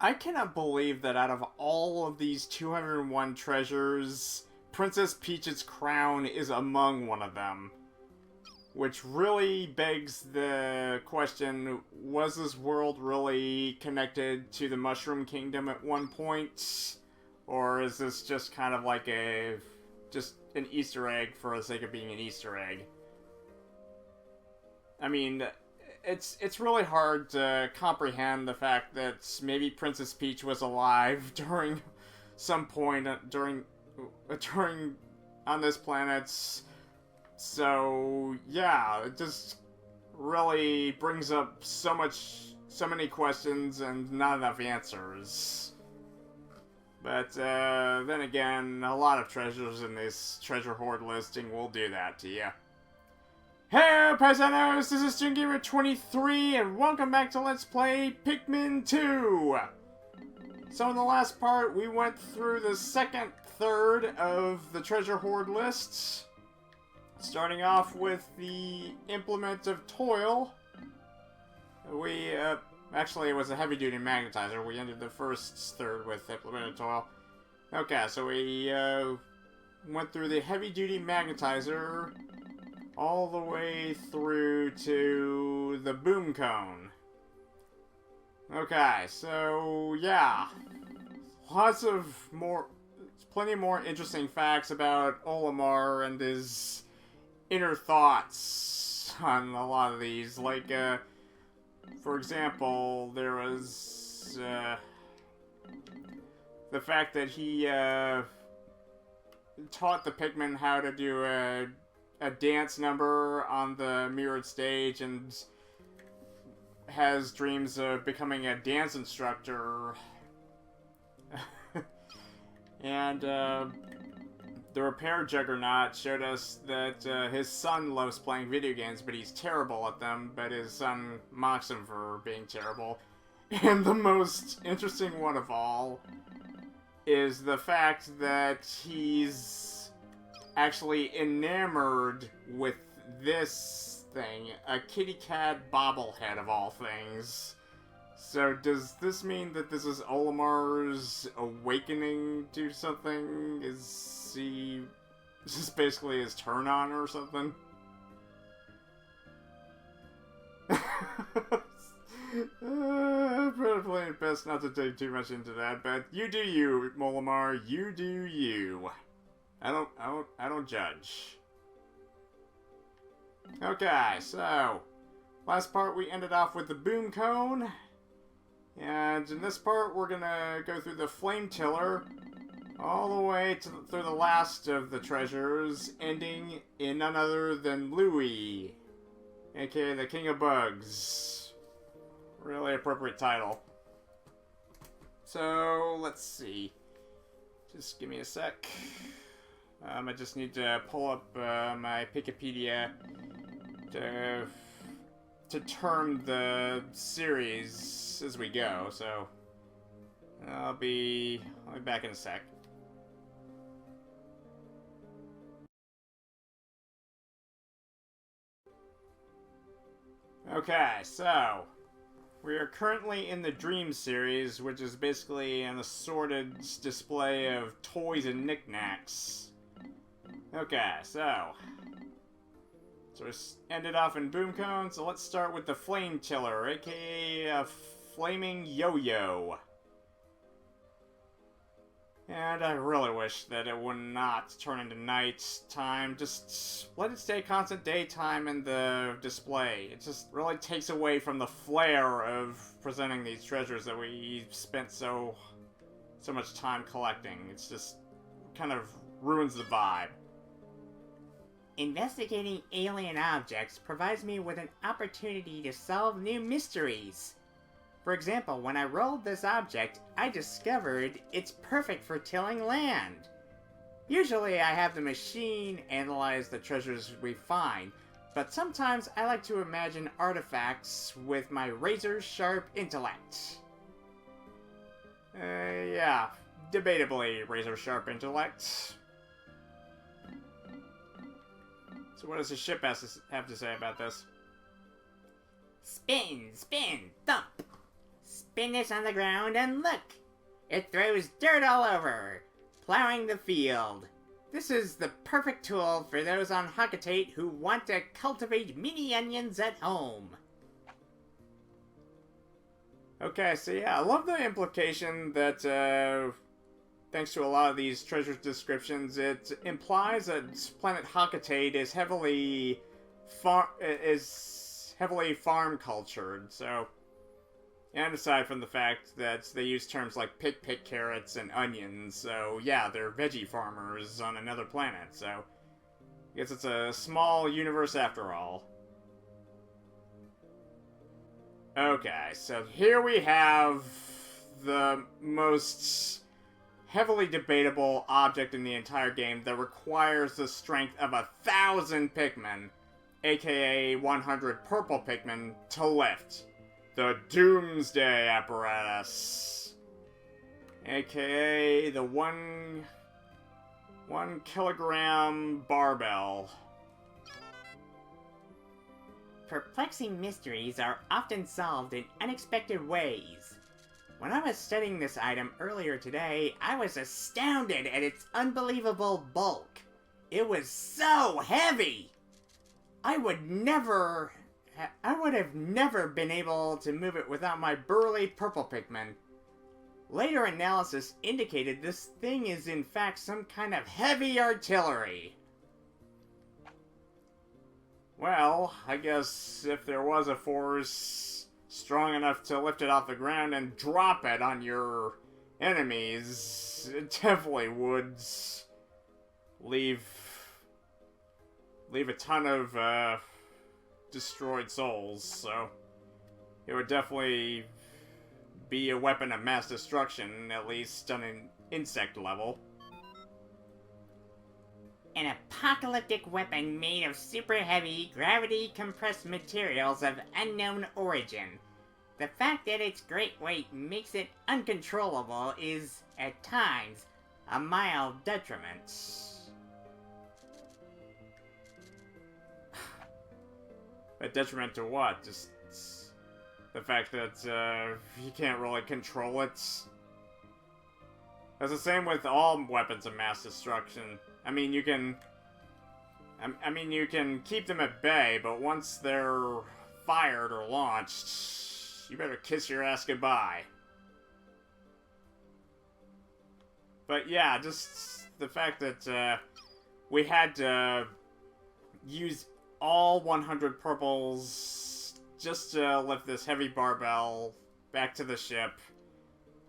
I cannot believe that out of all of these 201 treasures, Princess Peach's crown is among one of them. Which really begs the question, was this world really connected to the Mushroom Kingdom at one point? Or is this just kind of like just an Easter egg for the sake of being an Easter egg? I mean, it's really hard to comprehend the fact that maybe Princess Peach was alive during some point during on this planet. So yeah, it just really brings up so many questions and not enough answers. But then again, a lot of treasures in this treasure hoard listing will do that to you. Hey, Paisanos! This is StringGamer23, and welcome back to Let's Play Pikmin 2! So in the last part, we went through the second third of the treasure hoard lists. Starting off with the Implement of Toil. Actually, it was a heavy-duty magnetizer. We ended the first third with Implement of Toil. Okay, so we went through the heavy-duty magnetizer all the way through to the boom cone. Okay, so yeah. Plenty more interesting facts about Olimar and his inner thoughts on a lot of these. Like, for example, there was the fact that he taught the Pikmin how to do a dance number on the mirrored stage and has dreams of becoming a dance instructor. And the repair juggernaut showed us that his son loves playing video games, but he's terrible at them, but his son mocks him for being terrible. And the most interesting one of all is the fact that he's actually enamored with this thing, a kitty cat bobblehead of all things. So does this mean that this is Olimar's awakening to something? Is this basically his turn on or something? Probably best not to take too much into that, but you do you, Olimar. You do you. I don't judge. Okay, so last part we ended off with the boom cone. And in this part, we're gonna go through the flame tiller all the way through the last of the treasures, ending in none other than Louie, aka the King of Bugs. Really appropriate title. So, let's see. Just give me a sec. I just need to pull up my Wikipedia to term the series as we go, so I'll be back in a sec. Okay, so we are currently in the Dream series, which is basically an assorted display of toys and knickknacks. Okay, so we ended off in boom cone, so let's start with the flame tiller, aka a flaming yo-yo. And I really wish that it would not turn into night time. Just let it stay constant daytime in the display. It just really takes away from the flair of presenting these treasures that we spent so much time collecting. It's just kind of ruins the vibe. Investigating alien objects provides me with an opportunity to solve new mysteries. For example, when I rolled this object, I discovered it's perfect for tilling land. Usually I have the machine analyze the treasures we find, but sometimes I like to imagine artifacts with my razor-sharp intellect. Yeah, debatably razor-sharp intellect. So what does the ship have to say about this? Spin, spin, thump. spin this on the ground and look! It throws dirt all over, plowing the field. This is the perfect tool for those on Hakatate who want to cultivate mini onions at home. Okay, so yeah, I love the implication that, thanks to a lot of these treasure descriptions, it implies that planet Hakatate is heavily farm cultured, so... And aside from the fact that they use terms like pick carrots and onions, so yeah, they're veggie farmers on another planet, so... I guess it's a small universe after all. Okay, so here we have the most heavily debatable object in the entire game that requires the strength of 1,000 Pikmin, aka 100 purple Pikmin, to lift. The Doomsday Apparatus, aka the 1 kilogram barbell. Perplexing mysteries are often solved in unexpected ways. When I was studying this item earlier today, I was astounded at its unbelievable bulk. It was so heavy! I would have never been able to move it without my burly purple Pikmin. Later analysis indicated this thing is in fact some kind of heavy artillery. Well, I guess if there was a force strong enough to lift it off the ground and drop it on your enemies, it definitely would leave a ton of destroyed souls, so it would definitely be a weapon of mass destruction, at least on an insect level. An apocalyptic weapon made of super heavy, gravity-compressed materials of unknown origin. The fact that its great weight makes it uncontrollable is, at times, a mild detriment. A detriment to what? Just the fact that you can't really control it? That's the same with all weapons of mass destruction. I mean, you can keep them at bay, but once they're fired or launched, you better kiss your ass goodbye. But yeah, just the fact that we had to use all 100 purples just to lift this heavy barbell back to the ship.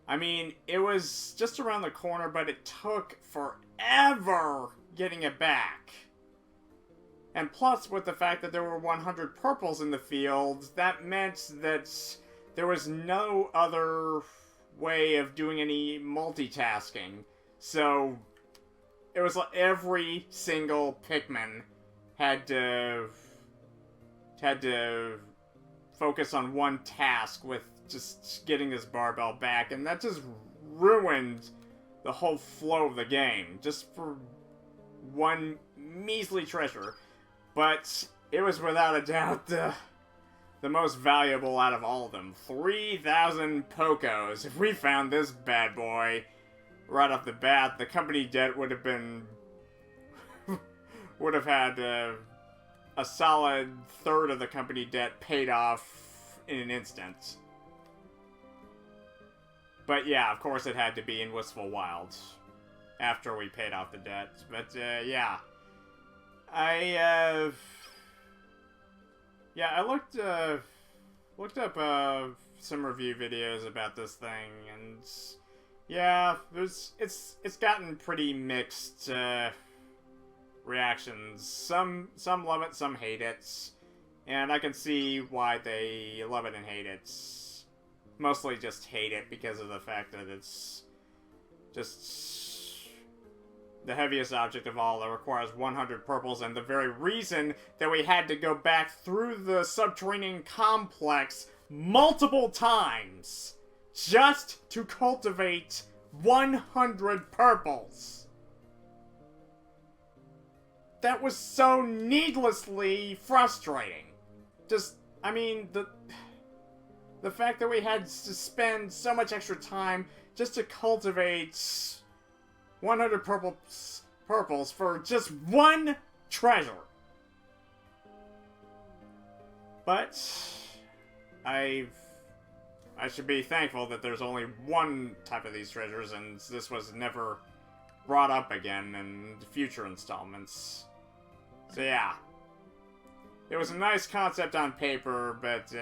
I mean, it was just around the corner, but it took forever getting it back. And plus, with the fact that there were 100 purples in the field, that meant that there was no other way of doing any multitasking. So, it was like every single Pikmin had to focus on one task with just getting this barbell back, and that just ruined the whole flow of the game, just for one measly treasure. But it was without a doubt the most valuable out of all of them. 3,000 Pokos. If we found this bad boy right off the bat, the company debt would have been... would have had a solid third of the company debt paid off in an instant. But yeah, of course it had to be in Wistful Wild after we paid off the debt. But yeah, I looked up some review videos about this thing, and yeah, it's gotten pretty mixed reactions. Some love it, some hate it, and I can see why they love it and hate it. Mostly just hate it because of the fact that it's just the heaviest object of all that requires 100 purples, and the very reason that we had to go back through the subterranean complex multiple times just to cultivate 100 purples. That was so needlessly frustrating. Just, I mean, the fact that we had to spend so much extra time just to cultivate 100 purples for just one treasure. But I should be thankful that there's only one type of these treasures, and this was never brought up again in future installments. So yeah. It was a nice concept on paper, but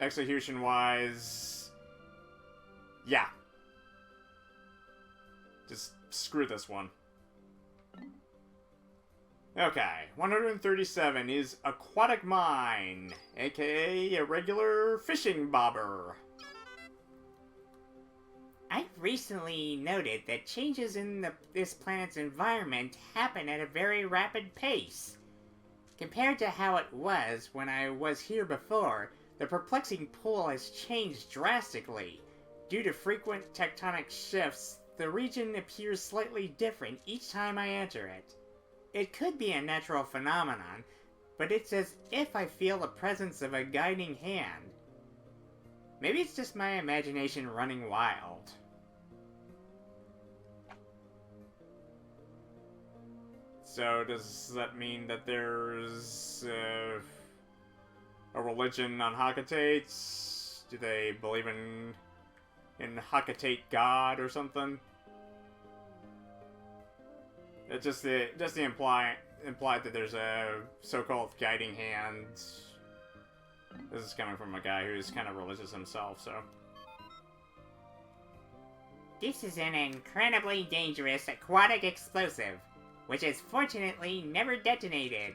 execution-wise, yeah. Just screw this one. Okay, 137 is Aquatic Mine, aka a regular fishing bobber. I've recently noted that changes in this planet's environment happen at a very rapid pace. Compared to how it was when I was here before, the perplexing pool has changed drastically. Due to frequent tectonic shifts, the region appears slightly different each time I enter it. It could be a natural phenomenon, but it's as if I feel the presence of a guiding hand. Maybe it's just my imagination running wild. So does that mean that there's a religion on Hakatate? Do they believe in Hakatate God or something? It just implied that there's a so-called guiding hand. This is coming from a guy who's kind of religious himself, so. This is an incredibly dangerous aquatic explosive, which has fortunately never detonated.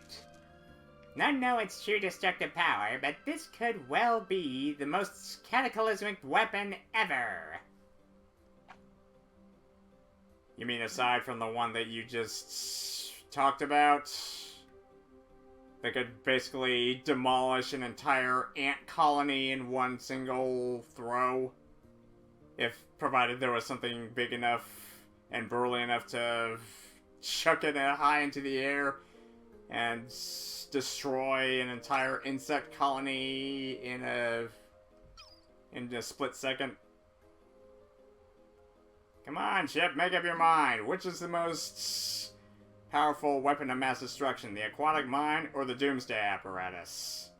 None know its true destructive power, but this could well be the most cataclysmic weapon ever. You mean aside from the one that you just talked about? That could basically demolish an entire ant colony in one single throw? If provided there was something big enough and burly enough to chuck it high into the air and destroy an entire insect colony in a split second. Come on, Chip, make up your mind. Which is the most powerful weapon of mass destruction, the aquatic mine or the doomsday apparatus?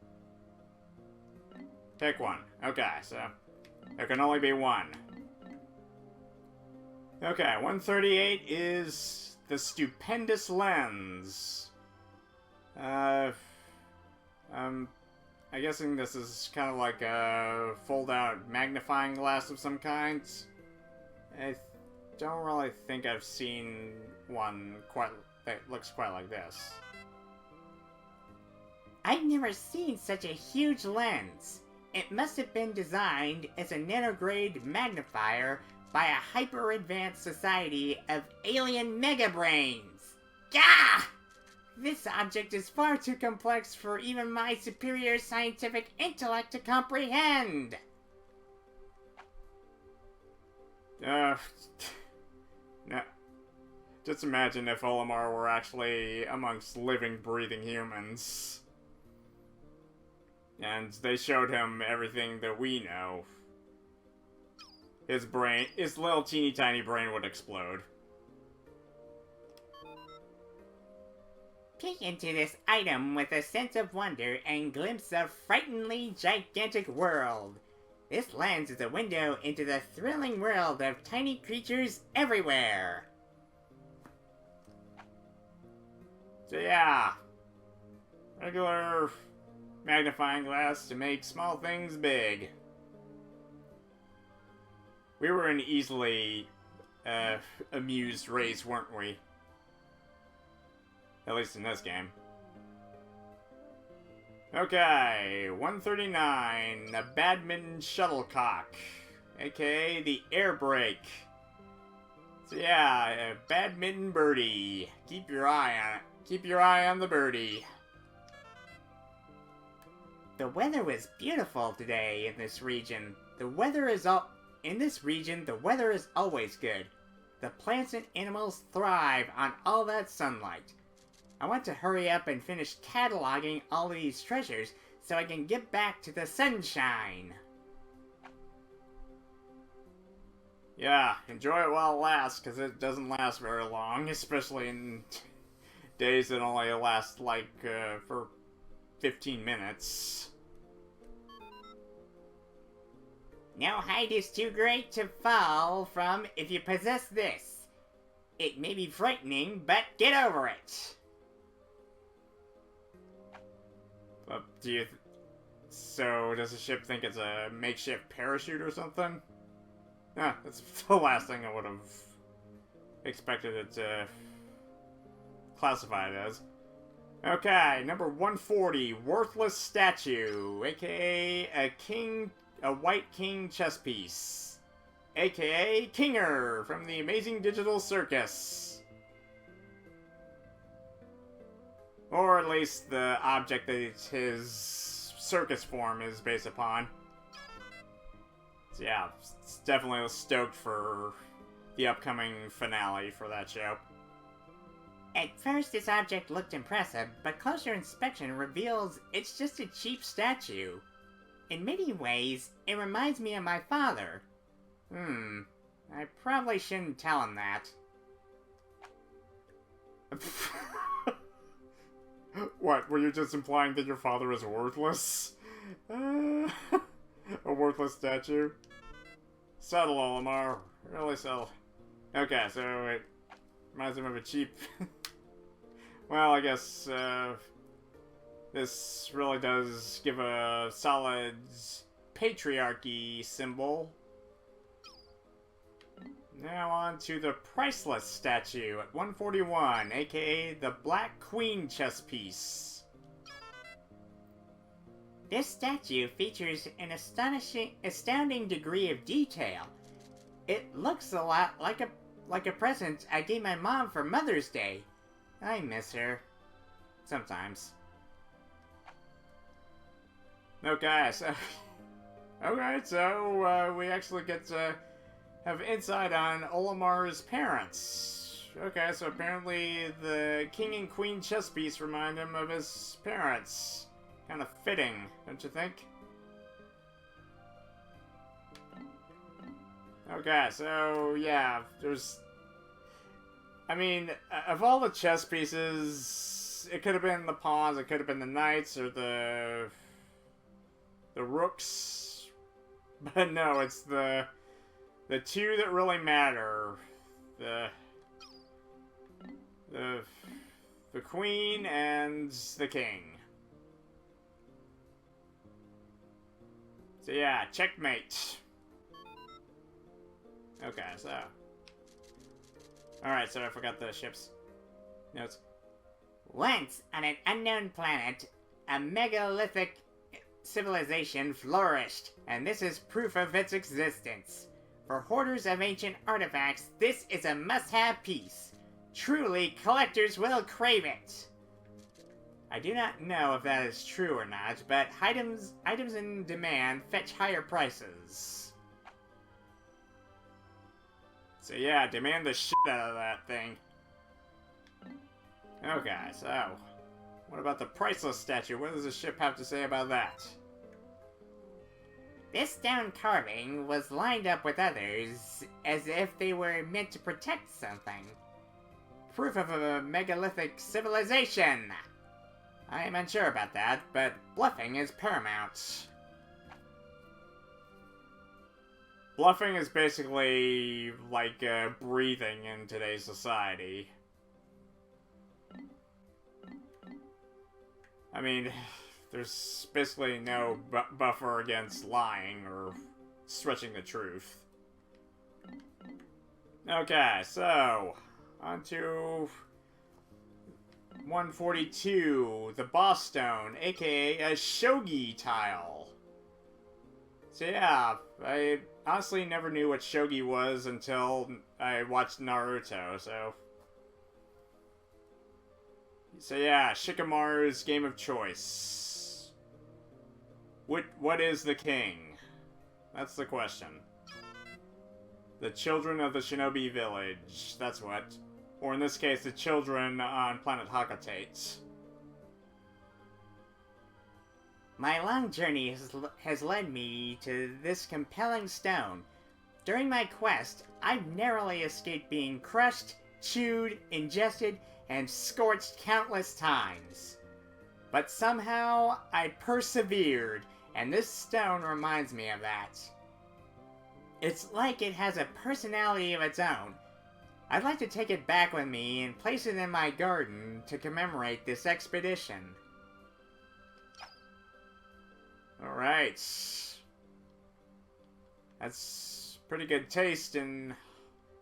Pick one. Okay, so there can only be one. Okay, 138 is the stupendous lens. I'm guessing this is kind of like a fold-out magnifying glass of some kind. I don't really think I've seen one that looks quite like this. I've never seen such a huge lens. It must have been designed as a nanograde magnifier by a hyper-advanced society of alien megabrains. Gah! This object is far too complex for even my superior scientific intellect to comprehend. No. Just imagine if Olimar were actually amongst living, breathing humans. And they showed him everything that we know. His little teeny tiny brain would explode. Peek into this item with a sense of wonder and glimpse a frighteningly gigantic world. This lens is a window into the thrilling world of tiny creatures everywhere. So yeah, regular magnifying glass to make small things big. We were an easily amused race, weren't we? At least in this game. Okay, 139, a badminton shuttlecock, aka the air brake. So yeah, a badminton birdie. Keep your eye on it. Keep your eye on the birdie. The weather was beautiful today in this region. In this region, the weather is always good. The plants and animals thrive on all that sunlight. I want to hurry up and finish cataloging all these treasures so I can get back to the sunshine. Yeah, enjoy it while it lasts, because it doesn't last very long, especially in days that only last, like, for 15 minutes. No height is too great to fall from if you possess this. It may be frightening, but get over it. So, does the ship think it's a makeshift parachute or something? That's the last thing I would have expected it to classify it as. Okay, number 140, Worthless Statue, aka a white king chess piece, aka Kinger from the Amazing Digital Circus. Or at least the object that his circus form is based upon. So yeah, it's definitely stoked for the upcoming finale for that show. At first, this object looked impressive, but closer inspection reveals it's just a cheap statue. In many ways, it reminds me of my father. I probably shouldn't tell him that. What, were you just implying that your father is worthless? A worthless statue? Subtle, Olimar. Really subtle. Okay, so it reminds him of a cheap... Well, I guess, this really does give a solid patriarchy symbol. Now on to the Priceless statue at 141, aka the Black Queen chess piece. This statue features an astounding degree of detail. It looks a lot like a present I gave my mom for Mother's Day. I miss her. Sometimes. Okay, so we actually get to have insight on Olimar's parents. Okay, so apparently the king and queen chess piece remind him of his parents. Kind of fitting, don't you think? Okay, so yeah, there's... I mean, of all the chess pieces, it could have been the pawns, it could have been the knights, or the rooks. But no, it's the two that really matter. The queen and the king. So yeah, checkmate. Okay, so... Alright, so I forgot the ship's notes. Once, on an unknown planet, a megalithic civilization flourished, and this is proof of its existence. For hoarders of ancient artifacts, this is a must-have piece. Truly, collectors will crave it. I do not know if that is true or not, but items in demand fetch higher prices. So yeah, demand the shit out of that thing. Okay, so... What about the Priceless statue? What does the ship have to say about that? This stone carving was lined up with others, as if they were meant to protect something. Proof of a megalithic civilization! I am unsure about that, but bluffing is paramount. Bluffing is basically like breathing in today's society. I mean, there's basically no buffer against lying or stretching the truth. Okay, so on to 142, the Boss Stone, aka a Shogi tile. So yeah, I honestly never knew what Shogi was until I watched Naruto, so yeah, Shikamaru's game of choice. What is the king? That's the question. The children of the Shinobi Village, that's what. Or in this case, the children on planet Hakatate. My long journey has led me to this compelling stone. During my quest, I've narrowly escaped being crushed, chewed, ingested, and scorched countless times. But somehow, I persevered, and this stone reminds me of that. It's like it has a personality of its own. I'd like to take it back with me and place it in my garden to commemorate this expedition. Alright. That's pretty good taste in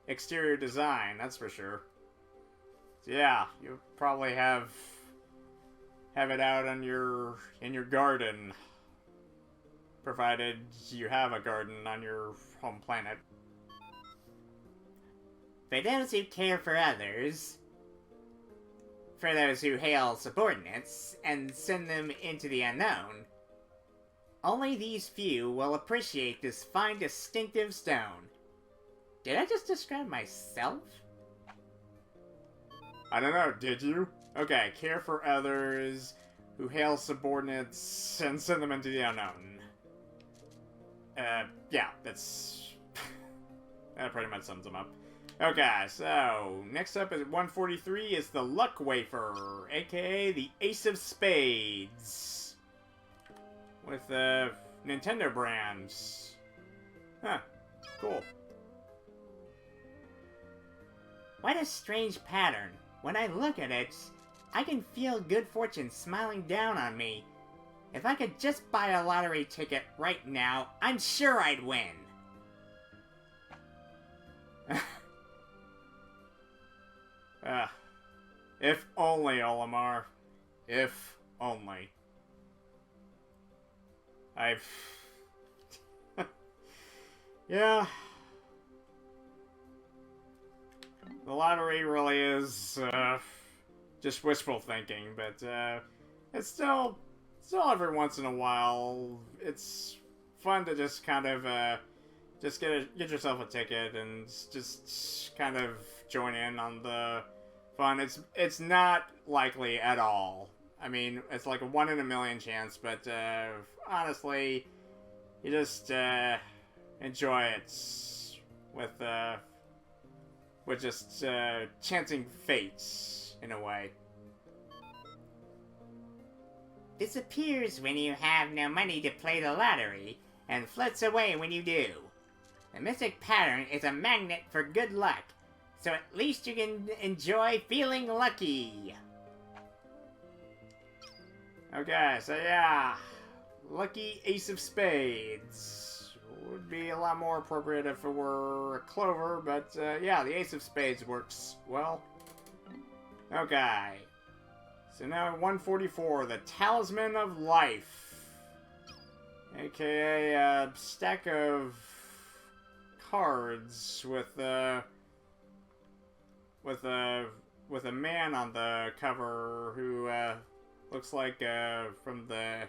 exterior design, that's for sure. So yeah, you probably have it out on in your garden, provided you have a garden on your home planet. For those who care for others, for those who hail subordinates and send them into the unknown, only these few will appreciate this fine distinctive stone. Did I just describe myself? I don't know, did you? Okay, care for others who hail subordinates and send them into the unknown. Yeah, that's... that pretty much sums them up. Okay, so, next up at 143 is the Luck Wafer, aka the Ace of Spades. With, Nintendo brands. Huh, cool. What a strange pattern. When I look at it, I can feel good fortune smiling down on me. If I could just buy a lottery ticket right now, I'm sure I'd win. If only, Olimar. If only. Yeah. The lottery really is, just wishful thinking, but, it's still every once in a while, it's fun to just kind of, just get yourself a ticket and just kind of join in on the fun. It's not likely at all. I mean, it's like a 1 in a million chance, but honestly, you just enjoy it with just chancing fate in a way. Disappears when you have no money to play the lottery, and floats away when you do. The mystic pattern is a magnet for good luck, so at least you can enjoy feeling lucky. Okay, so yeah, Lucky Ace of Spades would be a lot more appropriate if it were a clover, but yeah, the Ace of Spades works well. Okay, so now at 144, the Talisman of Life, aka a stack of cards with a man on the cover who looks like from the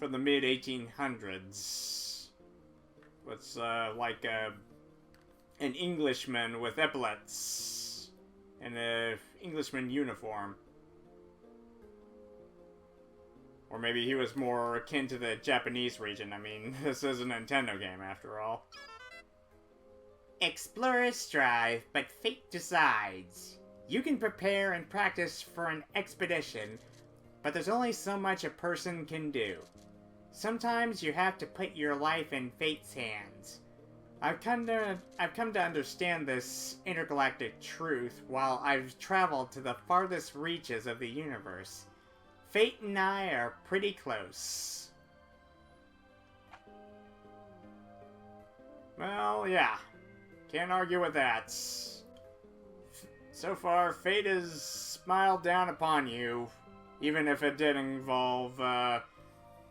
mid 1800s. It's like an Englishman with epaulets and an Englishman uniform. Or maybe he was more akin to the Japanese region. I mean, this is a Nintendo game after all. Explorers strive, but fate decides. You can prepare and practice for an expedition, but there's only so much a person can do. Sometimes you have to put your life in fate's hands. I've come to understand this intergalactic truth while I've traveled to the farthest reaches of the universe. Fate and I are pretty close. Well, yeah. Can't argue with that. So far, fate has smiled down upon you, even if it did involve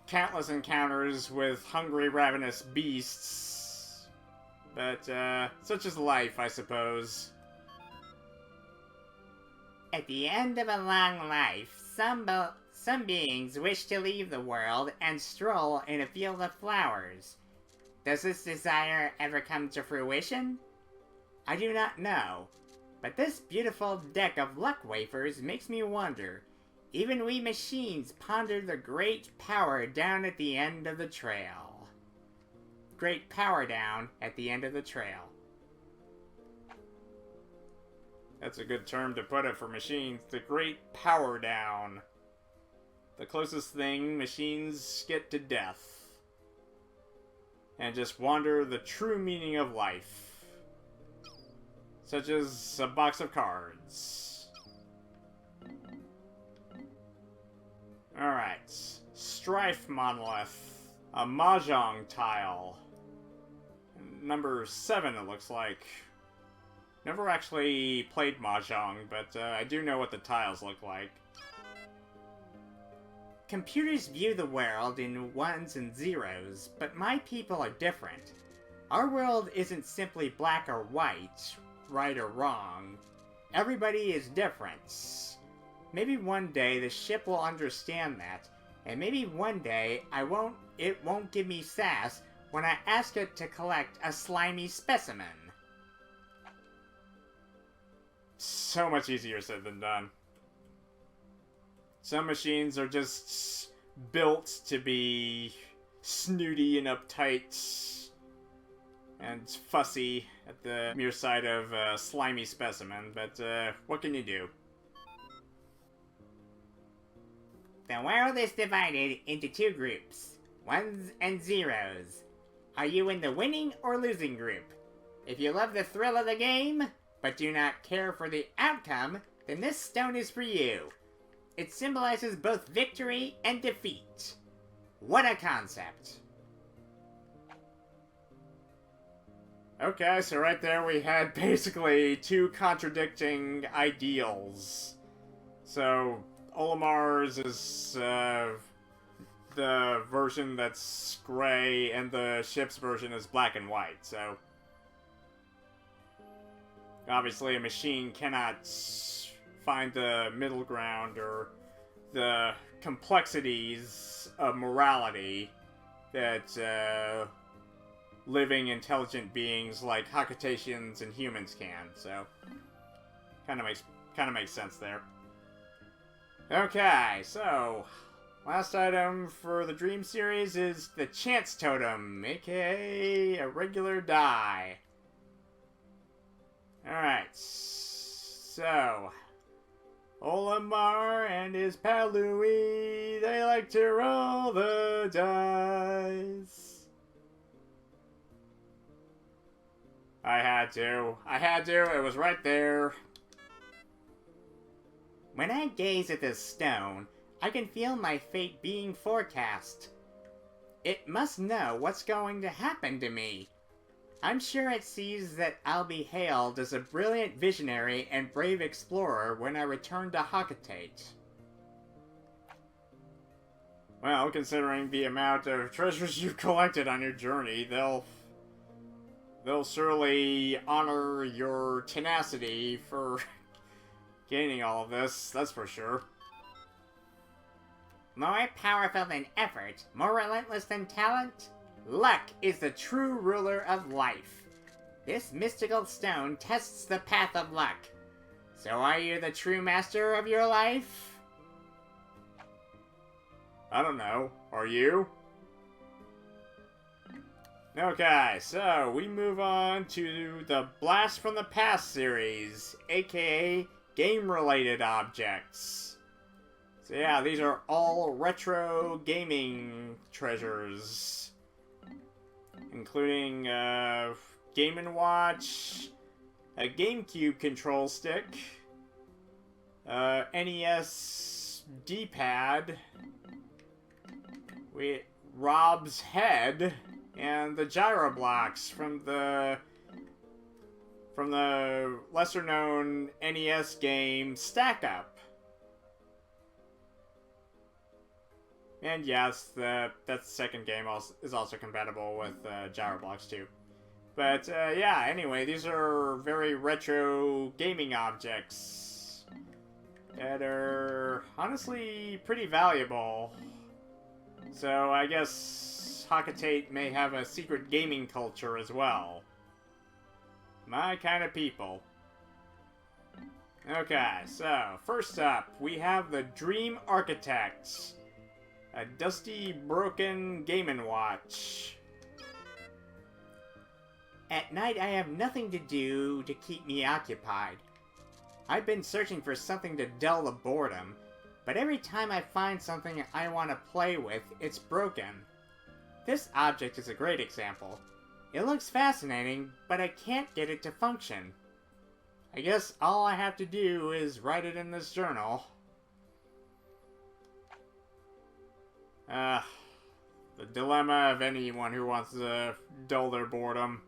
countless encounters with hungry, ravenous beasts. But such is life, I suppose. At the end of a long life, some beings wish to leave the world and stroll in a field of flowers. Does this desire ever come to fruition? I do not know, but this beautiful deck of luck wafers makes me wonder, Even we machines ponder the great power down at the end of the trail. Great power down at the end of the trail. That's a good term to put it for machines. The great power down. The closest thing machines get to death. And just wander the true meaning of life. Such as a box of cards. Alright. Strife Monolith. A Mahjong tile. Number 7, it looks like. Never actually played Mahjong, but I do know what the tiles look like. Computers view the world in ones and zeros, but my people are different. Our world isn't simply black or white, right or wrong. Everybody is different. Maybe one day the ship will understand that, and maybe one day it won't give me sass when I ask it to collect a slimy specimen. So much easier said than done. Some machines are just built to be snooty and uptight and fussy at the mere sight of a slimy specimen, but what can you do? The world is divided into two groups, ones and zeros. Are you in the winning or losing group? If you love the thrill of the game, but do not care for the outcome, then this stone is for you. It symbolizes both victory and defeat. What a concept. Okay, so right there we had basically two contradicting ideals. So, Olimar's is the version that's gray, and the ship's version is black and white, so... Obviously, a machine cannot find the middle ground or the complexities of morality that living, intelligent beings like Hakatations and humans can. So, kind of makes sense there. Okay, so last item for the Dream series is the Chance Totem, aka a regular die. Alright, so Olimar and his pal Louie, they like to roll the dice. I had to, it was right there. When I gaze at this stone, I can feel my fate being forecast. It must know what's going to happen to me. I'm sure it sees that I'll be hailed as a brilliant visionary and brave explorer when I return to Hakatate. Well, considering the amount of treasures you've collected on your journey, they'll surely honor your tenacity for gaining all of this, that's for sure. More powerful than effort, more relentless than talent, luck is the true ruler of life. This mystical stone tests the path of luck. So are you the true master of your life? I don't know. Are you? Okay, so we move on to the Blast from the Past series, aka game-related objects. So yeah, these are all retro gaming treasures. Including Game & Watch, a GameCube control stick, NES D-pad, Rob's head, and the gyro blocks from the lesser-known NES game Stack Up. And yes, that second game is also compatible with gyro blocks too. But yeah, anyway, these are very retro gaming objects that are honestly pretty valuable. So I guess Hakatate may have a secret gaming culture as well. My kind of people. Okay, so first up, we have the Dream Architect, a dusty, broken Game & Watch. At night, I have nothing to do to keep me occupied. I've been searching for something to dull the boredom, but every time I find something I want to play with, it's broken. This object is a great example. It looks fascinating, but I can't get it to function. I guess all I have to do is write it in this journal. The dilemma of anyone who wants to dull their boredom.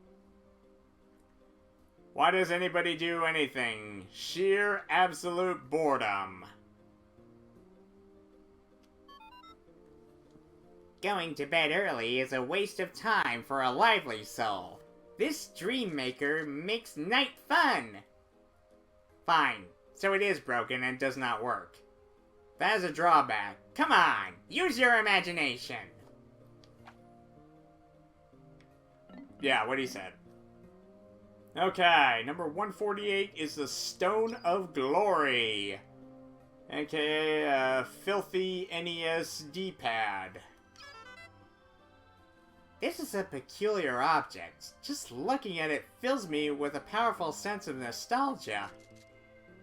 Why does anybody do anything? Sheer absolute boredom. Going to bed early is a waste of time for a lively soul. This dream maker makes night fun. Fine, so it is broken and does not work. That is a drawback. Come on, use your imagination. Yeah, what he said. Okay, number 148 is the Stone of Glory, aka a filthy NES D-pad. This is a peculiar object. Just looking at it fills me with a powerful sense of nostalgia.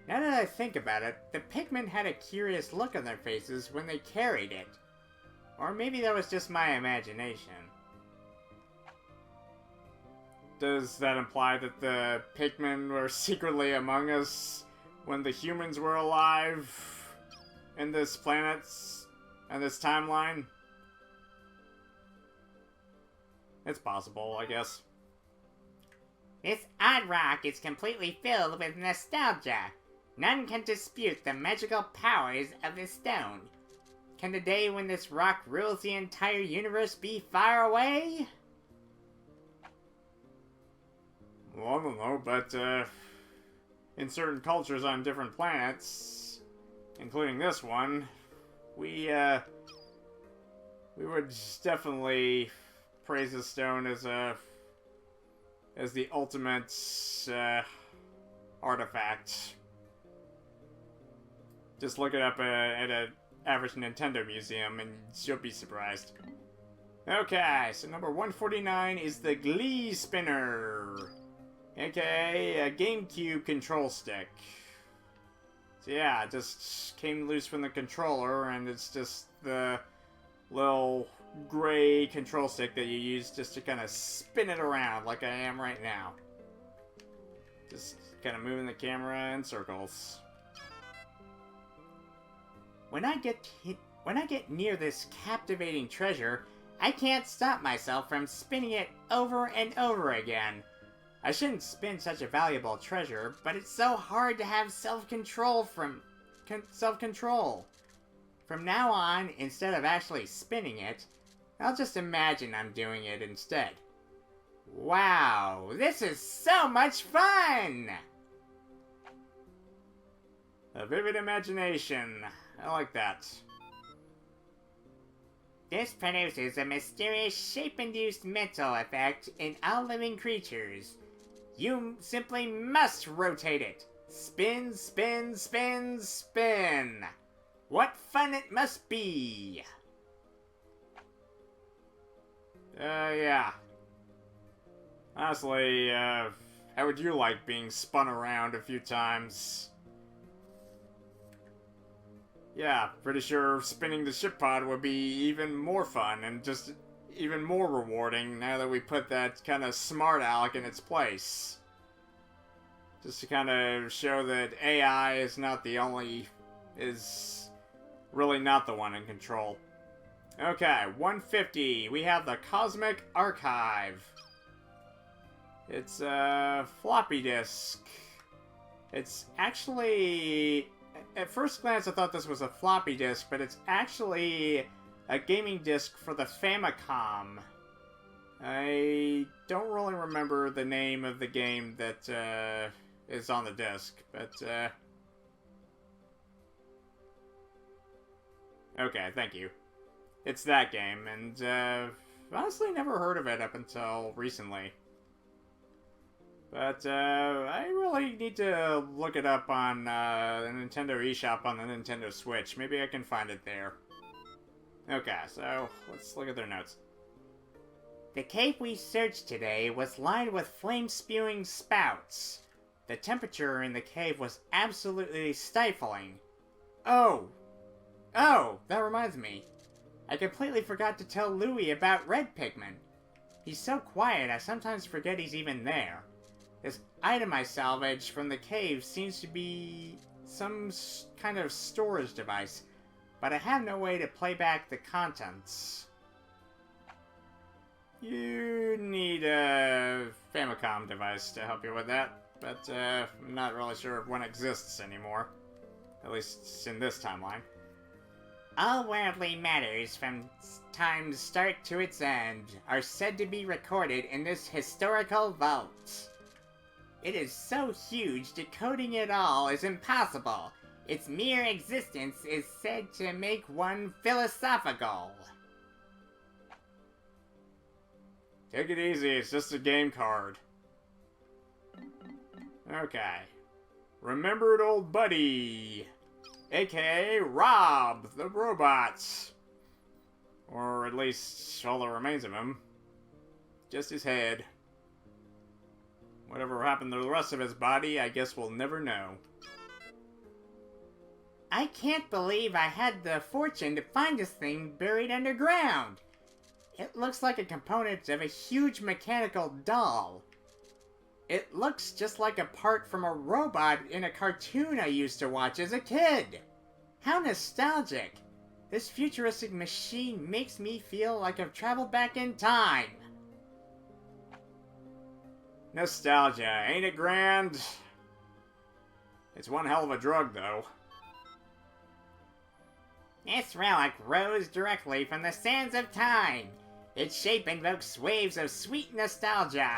Now that I think about it, the Pikmin had a curious look on their faces when they carried it. Or maybe that was just my imagination. Does that imply that the Pikmin were secretly among us when the humans were alive in this planet and this timeline? It's possible, I guess. This odd rock is completely filled with nostalgia. None can dispute the magical powers of this stone. Can the day when this rock rules the entire universe be far away? Well, I don't know, but in certain cultures on different planets, including this one, we would definitely praise the stone as the ultimate artifact. Just look it up at an average Nintendo museum and you'll be surprised. Okay, so number 149 is the Glee Spinner, aka a GameCube control stick. So yeah, it just came loose from the controller and it's just the little gray control stick that you use just to kind of spin it around like I am right now. Just kind of moving the camera in circles. When I get near this captivating treasure, I can't stop myself from spinning it over and over again. I shouldn't spin such a valuable treasure, but it's so hard to have self-control from now on, instead of actually spinning it, I'll just imagine I'm doing it instead. Wow, this is so much fun! A vivid imagination. I like that. This produces a mysterious shape-induced mental effect in all living creatures. You simply must rotate it. Spin, spin, spin, spin. What fun it must be! Yeah. Honestly, how would you like being spun around a few times? Yeah, pretty sure spinning the ship pod would be even more fun and just even more rewarding now that we put that kind of smart aleck in its place. Just to kind of show that AI is really not the one in control. Okay, 150. We have the Cosmic Archive. It's a floppy disk. It's actually... At first glance, I thought this was a floppy disk, but it's actually a gaming disc for the Famicom. I don't really remember the name of the game that is on the disc, but okay, thank you. It's that game, and honestly never heard of it up until recently. But I really need to look it up on the Nintendo eShop on the Nintendo Switch. Maybe I can find it there. Okay, so let's look at their notes. The cave we searched today was lined with flame-spewing spouts. The temperature in the cave was absolutely stifling. Oh, that reminds me. I completely forgot to tell Louie about Red Pikmin. He's so quiet, I sometimes forget he's even there. This item I salvaged from the cave seems to be some kind of storage device, but I have no way to play back the contents. You need a Famicom device to help you with that, but I'm not really sure if one exists anymore. At least in this timeline. All worldly matters from time's start to its end are said to be recorded in this historical vault. It is so huge, decoding it all is impossible. Its mere existence is said to make one philosophical. Take it easy, it's just a game card. Okay. Remembered old buddy, aka Rob the robot. Or at least all that remains of him. Just his head. Whatever happened to the rest of his body, I guess we'll never know. I can't believe I had the fortune to find this thing buried underground. It looks like a component of a huge mechanical doll. It looks just like a part from a robot in a cartoon I used to watch as a kid. How nostalgic. This futuristic machine makes me feel like I've traveled back in time. Nostalgia, ain't it grand? It's one hell of a drug, though. This relic rose directly from the sands of time. Its shape invokes waves of sweet nostalgia.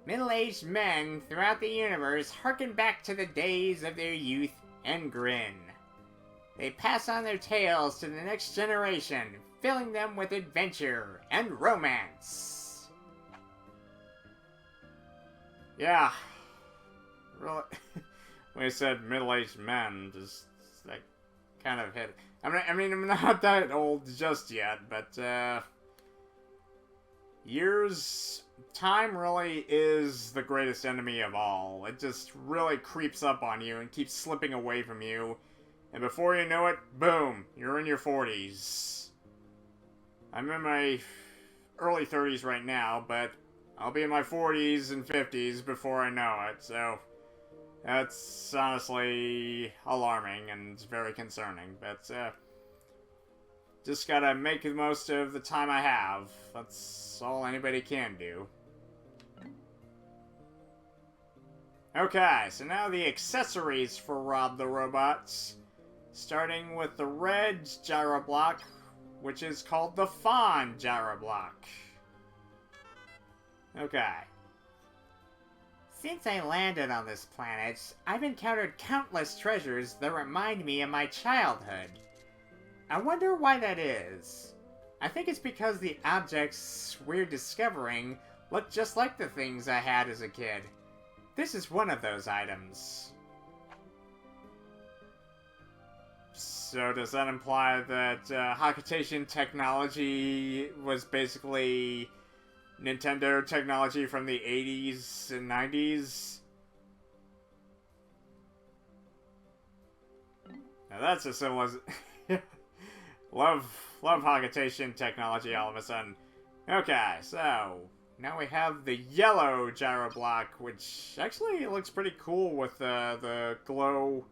Middle-aged men throughout the universe harken back to the days of their youth and grin. They pass on their tales to the next generation, filling them with adventure and romance. Yeah. Really? When I said middle-aged men, just like kind of hit. I mean, I'm not that old just yet, but time really is the greatest enemy of all. It just really creeps up on you and keeps slipping away from you, and before you know it, boom, you're in your 40s. I'm in my early 30s right now, but I'll be in my 40s and 50s before I know it, so that's honestly alarming and very concerning, but just gotta make the most of the time I have. That's all anybody can do. Okay, so now the accessories for Rob the Robots. Starting with the red gyro block, which is called the Fawn gyro block. Okay. Since I landed on this planet, I've encountered countless treasures that remind me of my childhood. I wonder why that is. I think it's because the objects we're discovering look just like the things I had as a kid. This is one of those items. So does that imply that Hakitation technology was basically Nintendo technology from the 80s and 90s? Now that's a similar... love Hakitation technology all of a sudden. Okay, so now we have the yellow gyro block, which actually looks pretty cool with the glow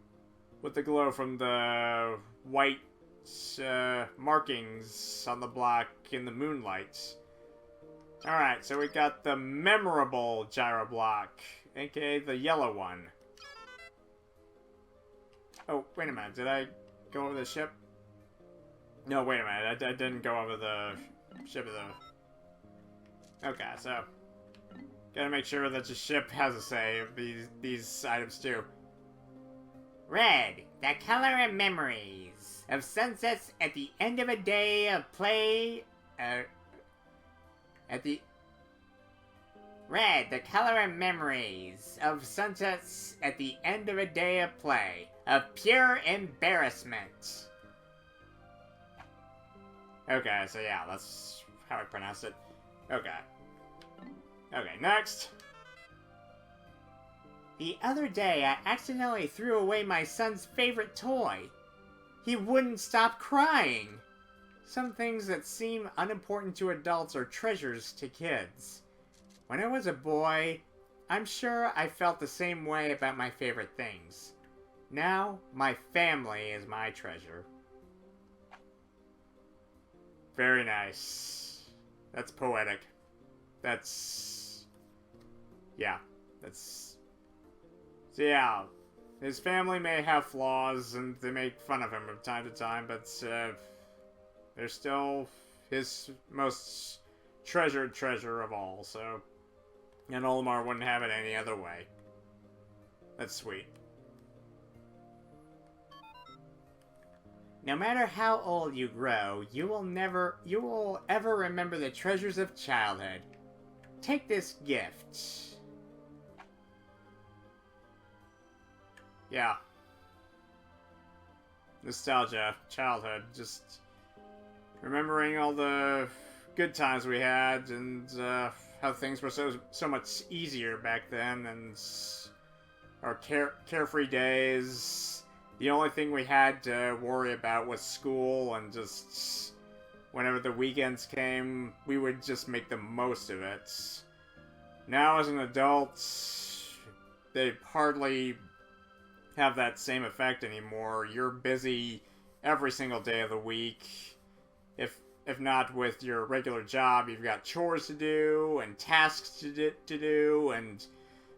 from the white markings on the block in the moonlight. Alright, so we got the memorable gyro block, aka the yellow one. Oh, wait a minute, did I go over the ship? No, wait a minute, I didn't go over the ship of the... Okay, so gotta make sure that the ship has a say of these items too. Red, the color of memories, of sunsets at the end of a day of play, Red, the color of memories, of sunsets at the end of a day of play, of pure embarrassment. Okay, so yeah, that's how I pronounce it. Okay. Okay, next. The other day, I accidentally threw away my son's favorite toy. He wouldn't stop crying. Some things that seem unimportant to adults are treasures to kids. When I was a boy, I'm sure I felt the same way about my favorite things. Now, my family is my treasure. Very nice. That's poetic. That's... yeah, that's... So yeah, his family may have flaws and they make fun of him from time to time, but they're still his most treasured treasure of all, so... and Olimar wouldn't have it any other way. That's sweet. No matter how old you grow, you will ever remember the treasures of childhood. Take this gift. Yeah. Nostalgia, childhood, just remembering all the good times we had and how things were so much easier back then, and our carefree days. The only thing we had to worry about was school, and just whenever the weekends came, we would just make the most of it. Now, as an adult, they hardly have that same effect anymore. You're busy every single day of the week. If not with your regular job, you've got chores to do, and tasks to do, and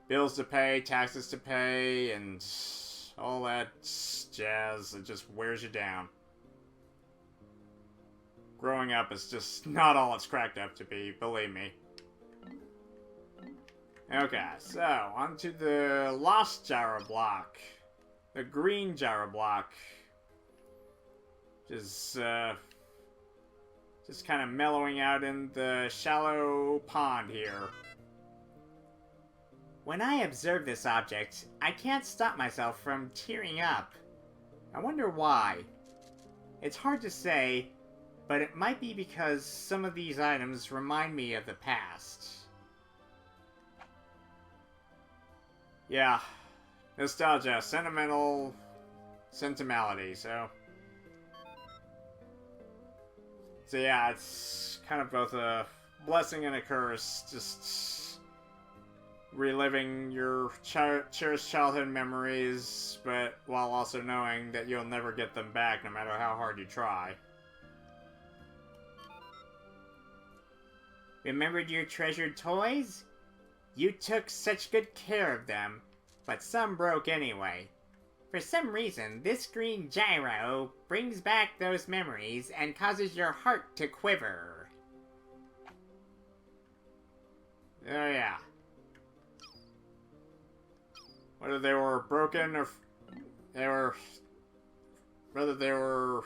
bills to pay, taxes to pay, and all that jazz that just wears you down. Growing up is just not all it's cracked up to be, believe me. Okay, so onto the lost gyro block. The green gyro block. Just kind of mellowing out in the shallow pond here. When I observe this object, I can't stop myself from tearing up. I wonder why. It's hard to say, but it might be because some of these items remind me of the past. Yeah. Nostalgia, sentimentality, so yeah, it's kind of both a blessing and a curse, just reliving your cherished childhood memories, but while also knowing that you'll never get them back no matter how hard you try. Remembered your treasured toys? You took such good care of them, but some broke anyway. For some reason, this green gyro brings back those memories and causes your heart to quiver. Oh yeah. Whether they were broken or whether they were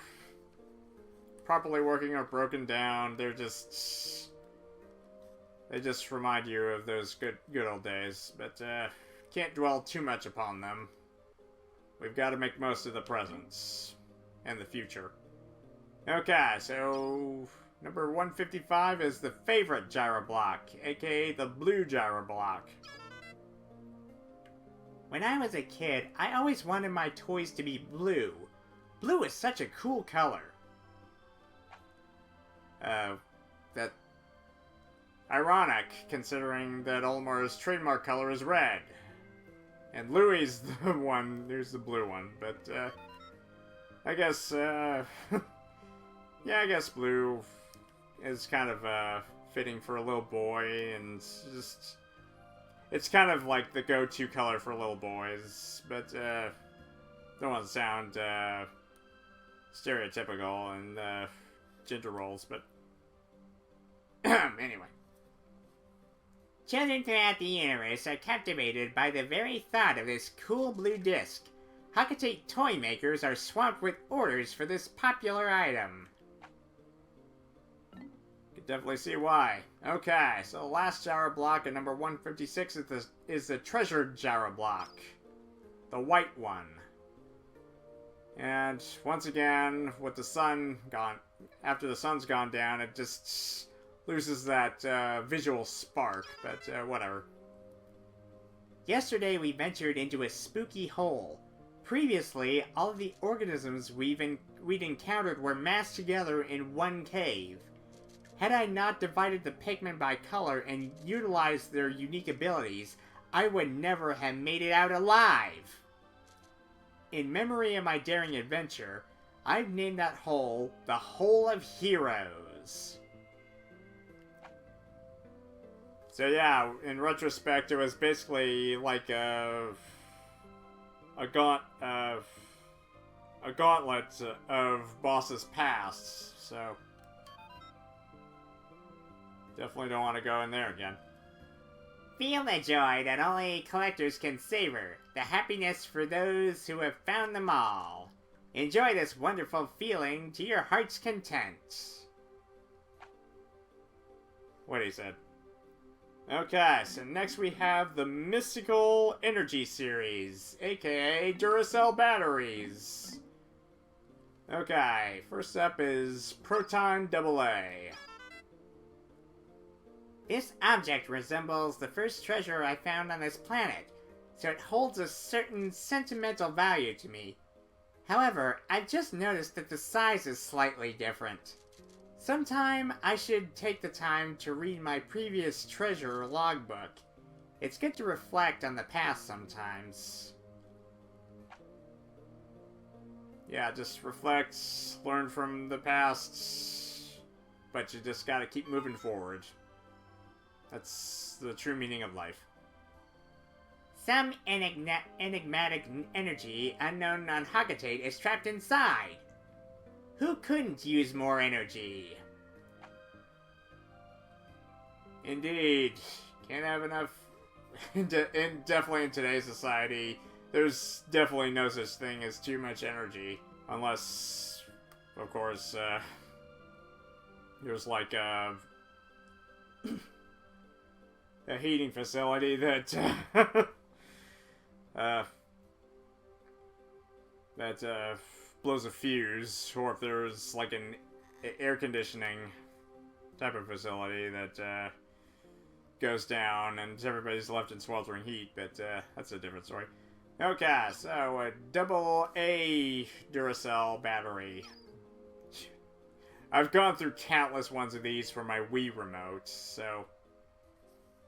properly working or broken down, they just remind you of those good old days. But can't dwell too much upon them. We've got to make most of the presents and the future. Okay, so number 155 is the favorite gyro block, aka the blue gyro block. When I was a kid, I always wanted my toys to be blue. Blue is such a cool color. That ironic, considering that Olimar's trademark color is red. And Louie's the one, there's the blue one, but, I guess, yeah, I guess blue is kind of, fitting for a little boy, and just, it's kind of like the go-to color for little boys, but, don't want to sound, stereotypical and, ginger rolls, but, anyway. Children throughout the universe are captivated by the very thought of this cool blue disc. Hakate toy makers are swamped with orders for this popular item. definitely see why. Okay, so the last gyro block at number 156 is the treasure gyro block. The white one. And once again, with the sun gone, after the sun's gone down, it just loses that visual spark, but whatever. Yesterday we ventured into a spooky hole. Previously, all of the organisms we'd encountered were massed together in one cave. Had I not divided the Pikmin by color and utilized their unique abilities, I would never have made it out alive. In memory of my daring adventure, I've named that hole the Hole of Heroes. So yeah, in retrospect, it was basically like a gauntlet of bosses past, so definitely don't want to go in there again. Feel the joy that only collectors can savor, the happiness for those who have found them all. Enjoy this wonderful feeling to your heart's content. What he said. Okay, so next we have the Mystical Energy Series, aka Duracell Batteries. Okay, first up is Proton AA. This object resembles the first treasure I found on this planet, so it holds a certain sentimental value to me. However, I've just noticed that the size is slightly different. Sometime I should take the time to read my previous treasure logbook. It's good to reflect on the past sometimes. Yeah, just reflect, learn from the past, but you just gotta keep moving forward. That's the true meaning of life. Some enigmatic energy unknown on Hakatate is trapped inside. Who couldn't use more energy? Indeed. Can't have enough. Definitely in today's society, there's definitely no such thing as too much energy. Unless, of course, there's like a heating facility that blows a fuse, or if there's like an air conditioning type of facility that goes down and everybody's left in sweltering heat, but that's a different story. Okay, so a AA Duracell battery. I've gone through countless ones of these for my Wii remote, so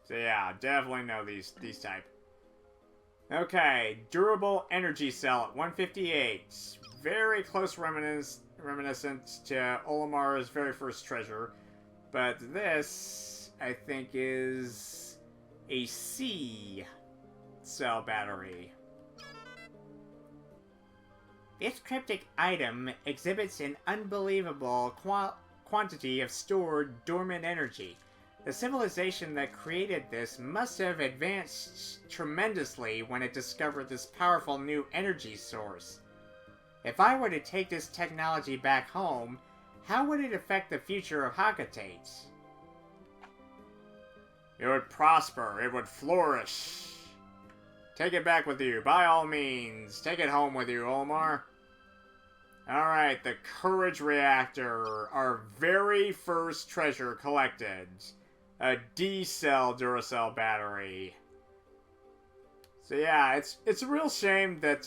yeah, definitely know these type. Okay, durable energy cell at 158. Very close reminiscent to Olimar's very first treasure, but this, I think, is a C cell battery. This cryptic item exhibits an unbelievable quantity of stored dormant energy. The civilization that created this must have advanced tremendously when it discovered this powerful new energy source. If I were to take this technology back home, how would it affect the future of Hakatate? It would prosper. It would flourish. Take it back with you, by all means. Take it home with you, Olimar. Alright, the Courage Reactor, our very first treasure collected. A D-cell Duracell battery. So yeah, it's a real shame that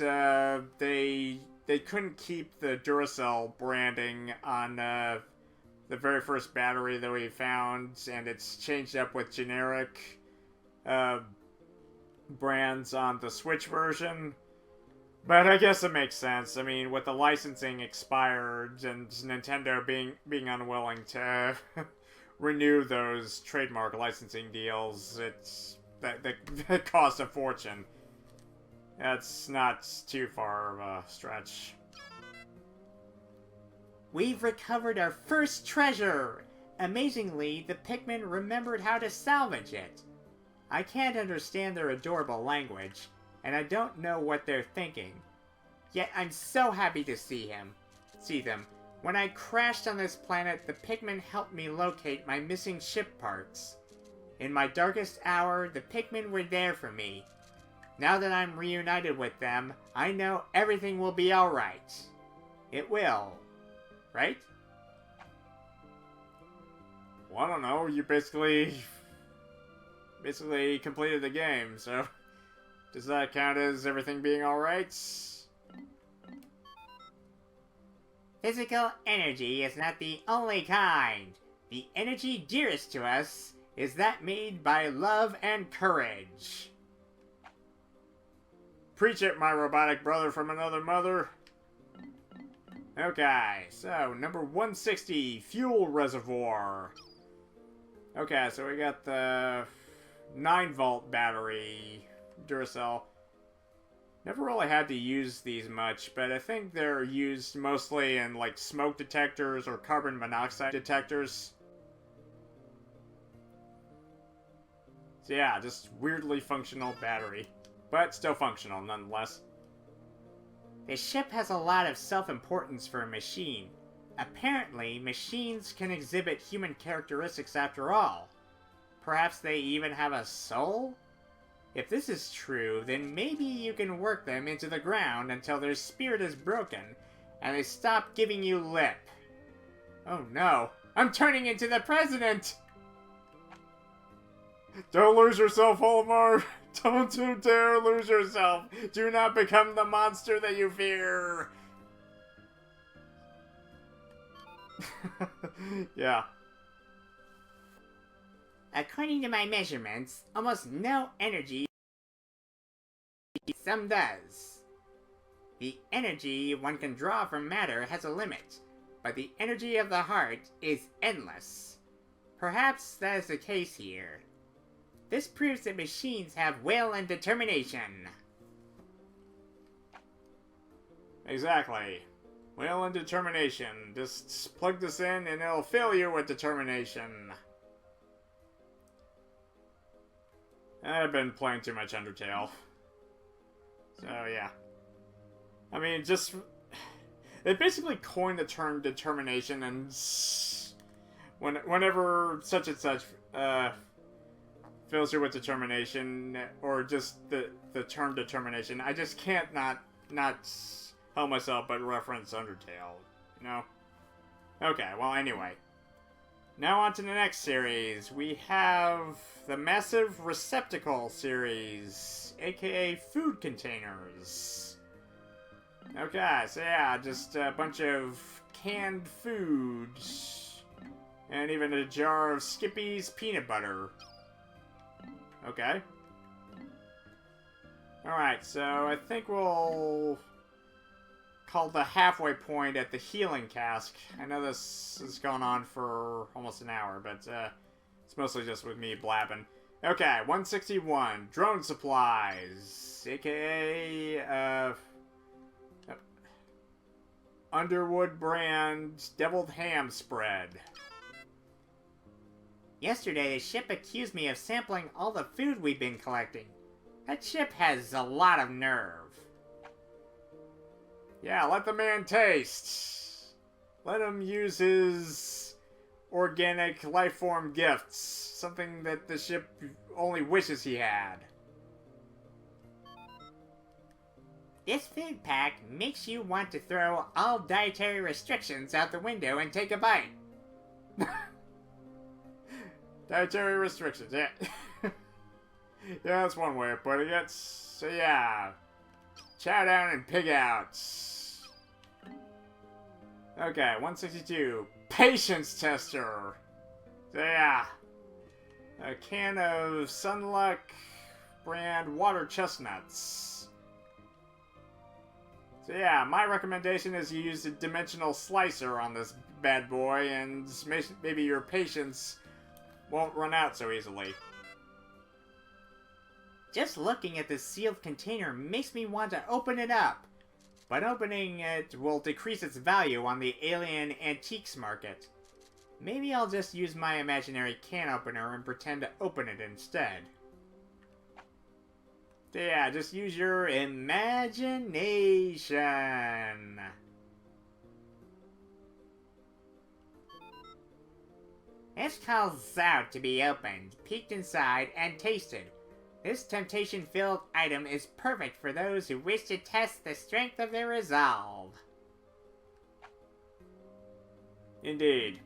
they couldn't keep the Duracell branding on the very first battery that we found, and it's changed up with generic brands on the Switch version. But I guess it makes sense. I mean, with the licensing expired and Nintendo being unwilling to renew those trademark licensing deals, it's that costs a fortune. That's not too far of a stretch. We've recovered our first treasure! Amazingly, the Pikmin remembered how to salvage it. I can't understand their adorable language, and I don't know what they're thinking. Yet I'm so happy to see them. When I crashed on this planet, the Pikmin helped me locate my missing ship parts. In my darkest hour, the Pikmin were there for me. Now that I'm reunited with them, I know everything will be alright. It will. Right? Well, I don't know. You basically completed the game, so does that count as everything being alright? Physical energy is not the only kind. The energy dearest to us is that made by love and courage. Preach it, my robotic brother from another mother. Okay, so number 160, fuel reservoir. Okay, so we got the 9-volt battery Duracell. Never really had to use these much, but I think they're used mostly in like smoke detectors or carbon monoxide detectors. So yeah, just weirdly functional battery, but still functional nonetheless. The ship has a lot of self-importance for a machine. Apparently, machines can exhibit human characteristics after all. Perhaps they even have a soul? If this is true, then maybe you can work them into the ground until their spirit is broken, and they stop giving you lip. Oh no, I'm turning into the president! Don't lose yourself, Olimar! Don't you dare lose yourself! Do not become the monster that you fear! Yeah. According to my measurements, almost no energy. Some does. The energy one can draw from matter has a limit, but the energy of the heart is endless. Perhaps that is the case here. This proves that machines have will and determination. Exactly. Will and determination. Just plug this in and it'll fill you with determination. I've been playing too much Undertale. So, yeah. I mean, just... They basically coined the term determination, and whenever such and such fills you with determination, or just the term determination, I just can't not help myself but reference Undertale, you know? Okay, well, anyway. Now on to the next series. We have the Massive Receptacle series, aka Food Containers. Okay, so yeah, just a bunch of canned foods. And even a jar of Skippy's peanut butter. Okay. Alright, so I think we'll call the halfway point at the healing cask. I know this has gone on for almost an hour, but it's mostly just with me blabbing. Okay, 161, drone supplies, aka Underwood brand deviled ham spread. Yesterday, the ship accused me of sampling all the food we've been collecting. That ship has a lot of nerve. Yeah, let the man taste. Let him use his organic lifeform gifts. Something that the ship only wishes he had. This food pack makes you want to throw all dietary restrictions out the window and take a bite. Dietary restrictions, yeah. Yeah, that's one way of putting it. So yeah, chow down and pig out. Okay, 162, patience tester. So yeah, a can of Sunluck brand water chestnuts. So yeah, my recommendation is you use a dimensional slicer on this bad boy, and maybe your patience won't run out so easily. Just looking at this sealed container makes me want to open it up. But opening it will decrease its value on the alien antiques market. Maybe I'll just use my imaginary can opener and pretend to open it instead. So yeah, just use your imagination. This calls out to be opened, peeked inside, and tasted. This temptation-filled item is perfect for those who wish to test the strength of their resolve. Indeed.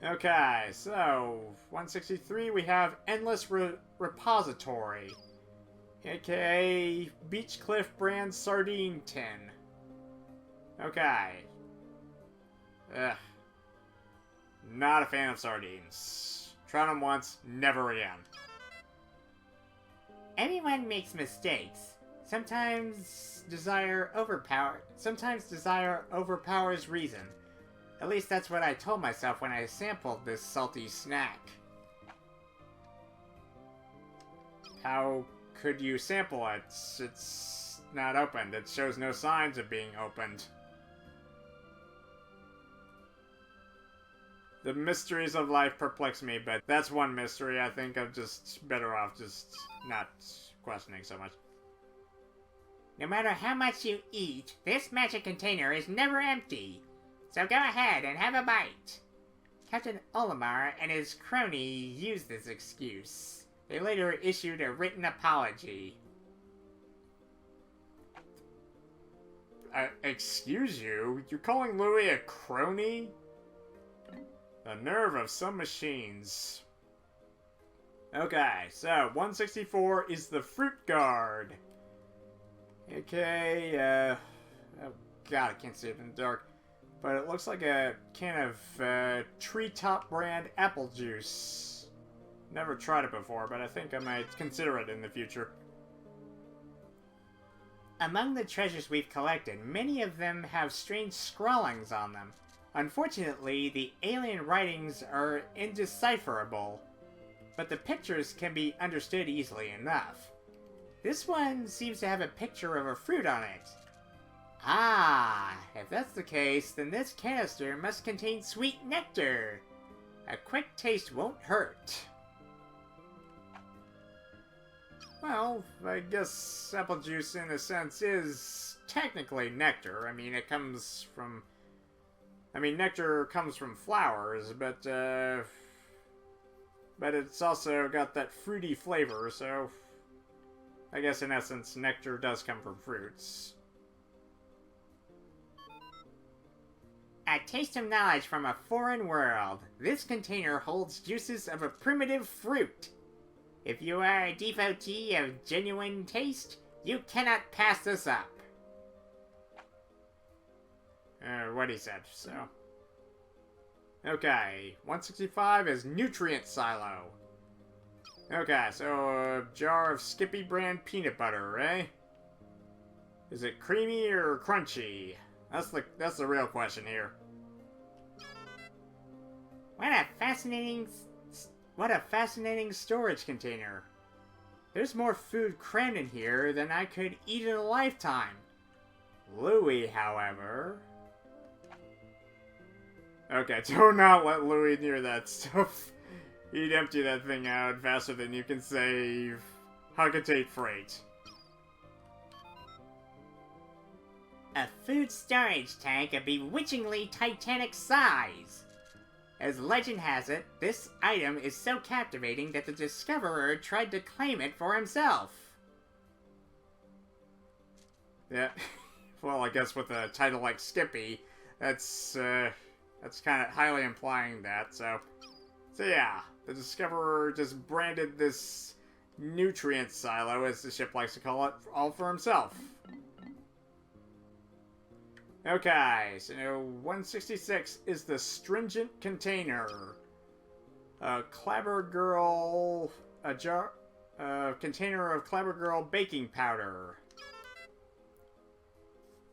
Okay, so 163 we have Endless Repository, aka Beach Cliff brand sardine tin. Okay. Ugh. Not a fan of sardines. Tried them once, never again. Everyone makes mistakes. Sometimes desire overpowers reason. At least that's what I told myself when I sampled this salty snack. How could you sample it? It's not opened. It shows no signs of being opened. The mysteries of life perplex me, but that's one mystery I think I'm just better off just not questioning so much. No matter how much you eat, this magic container is never empty. So go ahead and have a bite. Captain Olimar and his crony used this excuse. They later issued a written apology. Excuse you? You're calling Louis a crony? The nerve of some machines. Okay, so 164 is the Fruit Guard. Okay, oh god, I can't see it in the dark. But it looks like a can of Treetop brand apple juice. Never tried it before, but I think I might consider it in the future. Among the treasures we've collected, many of them have strange scrawlings on them. Unfortunately, the alien writings are indecipherable, but the pictures can be understood easily enough. This one seems to have a picture of a fruit on it. Ah, if that's the case, then this canister must contain sweet nectar. A quick taste won't hurt. Well, I guess apple juice in a sense is technically nectar. I mean, nectar comes from flowers, but it's also got that fruity flavor, so I guess in essence, nectar does come from fruits. A taste of knowledge from a foreign world. This container holds juices of a primitive fruit. If you are a devotee of genuine taste, you cannot pass this up. What he said, so. Okay, 165 is Nutrient Silo. Okay, so a jar of Skippy brand peanut butter, eh? Is it creamy or crunchy? That's the real question here. What a fascinating storage container. There's more food crammed in here than I could eat in a lifetime. Louis, however... Okay, do not let Louis near that stuff. He'd empty that thing out faster than you can save Huggitate freight. A food storage tank of bewitchingly titanic size. As legend has it, this item is so captivating that the discoverer tried to claim it for himself. Yeah, well, I guess with a title like Skippy, that's kind of highly implying that, so yeah, the discoverer just branded this nutrient silo, as the ship likes to call it, all for himself. Okay, so 166 is the Stringent Container. A container of Clabber Girl baking powder.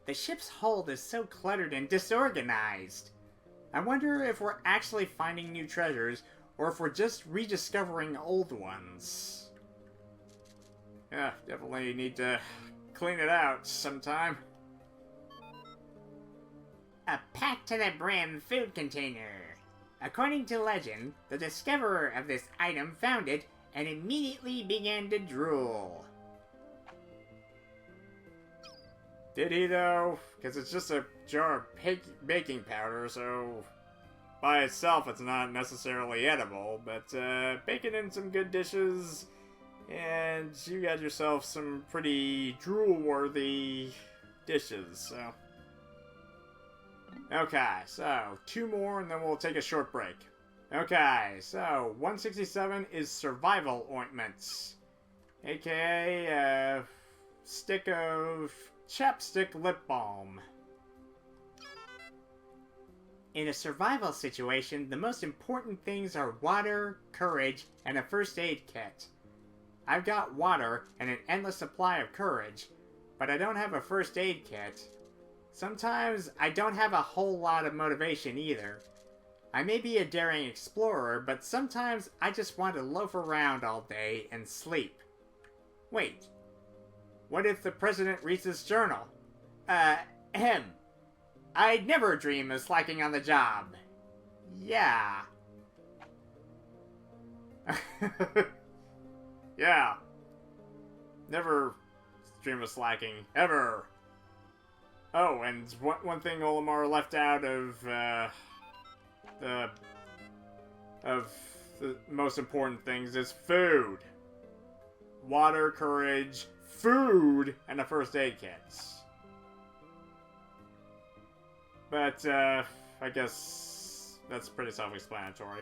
The ship's hold is so cluttered and disorganized. I wonder if we're actually finding new treasures, or if we're just rediscovering old ones. Yeah, definitely need to clean it out sometime. A packed to the brim food container. According to legend, the discoverer of this item found it and immediately began to drool. Did he though? Because it's just a jar of baking powder, so by itself, it's not necessarily edible, but bake it in some good dishes, and you got yourself some pretty drool-worthy dishes, so. Okay, so 2 more, and then we'll take a short break. Okay, so 167 is survival ointments, aka a stick of chapstick lip balm. In a survival situation, the most important things are water, courage, and a first aid kit. I've got water and an endless supply of courage, but I don't have a first aid kit. Sometimes I don't have a whole lot of motivation either. I may be a daring explorer, but sometimes I just want to loaf around all day and sleep. Wait. What if the president reads this journal? I'd never dream of slacking on the job. Yeah. Yeah. Never dream of slacking. Ever. Oh, and one thing Olimar left out of the most important things is food. Water, courage, food, and a first aid kit. But, I guess that's pretty self-explanatory.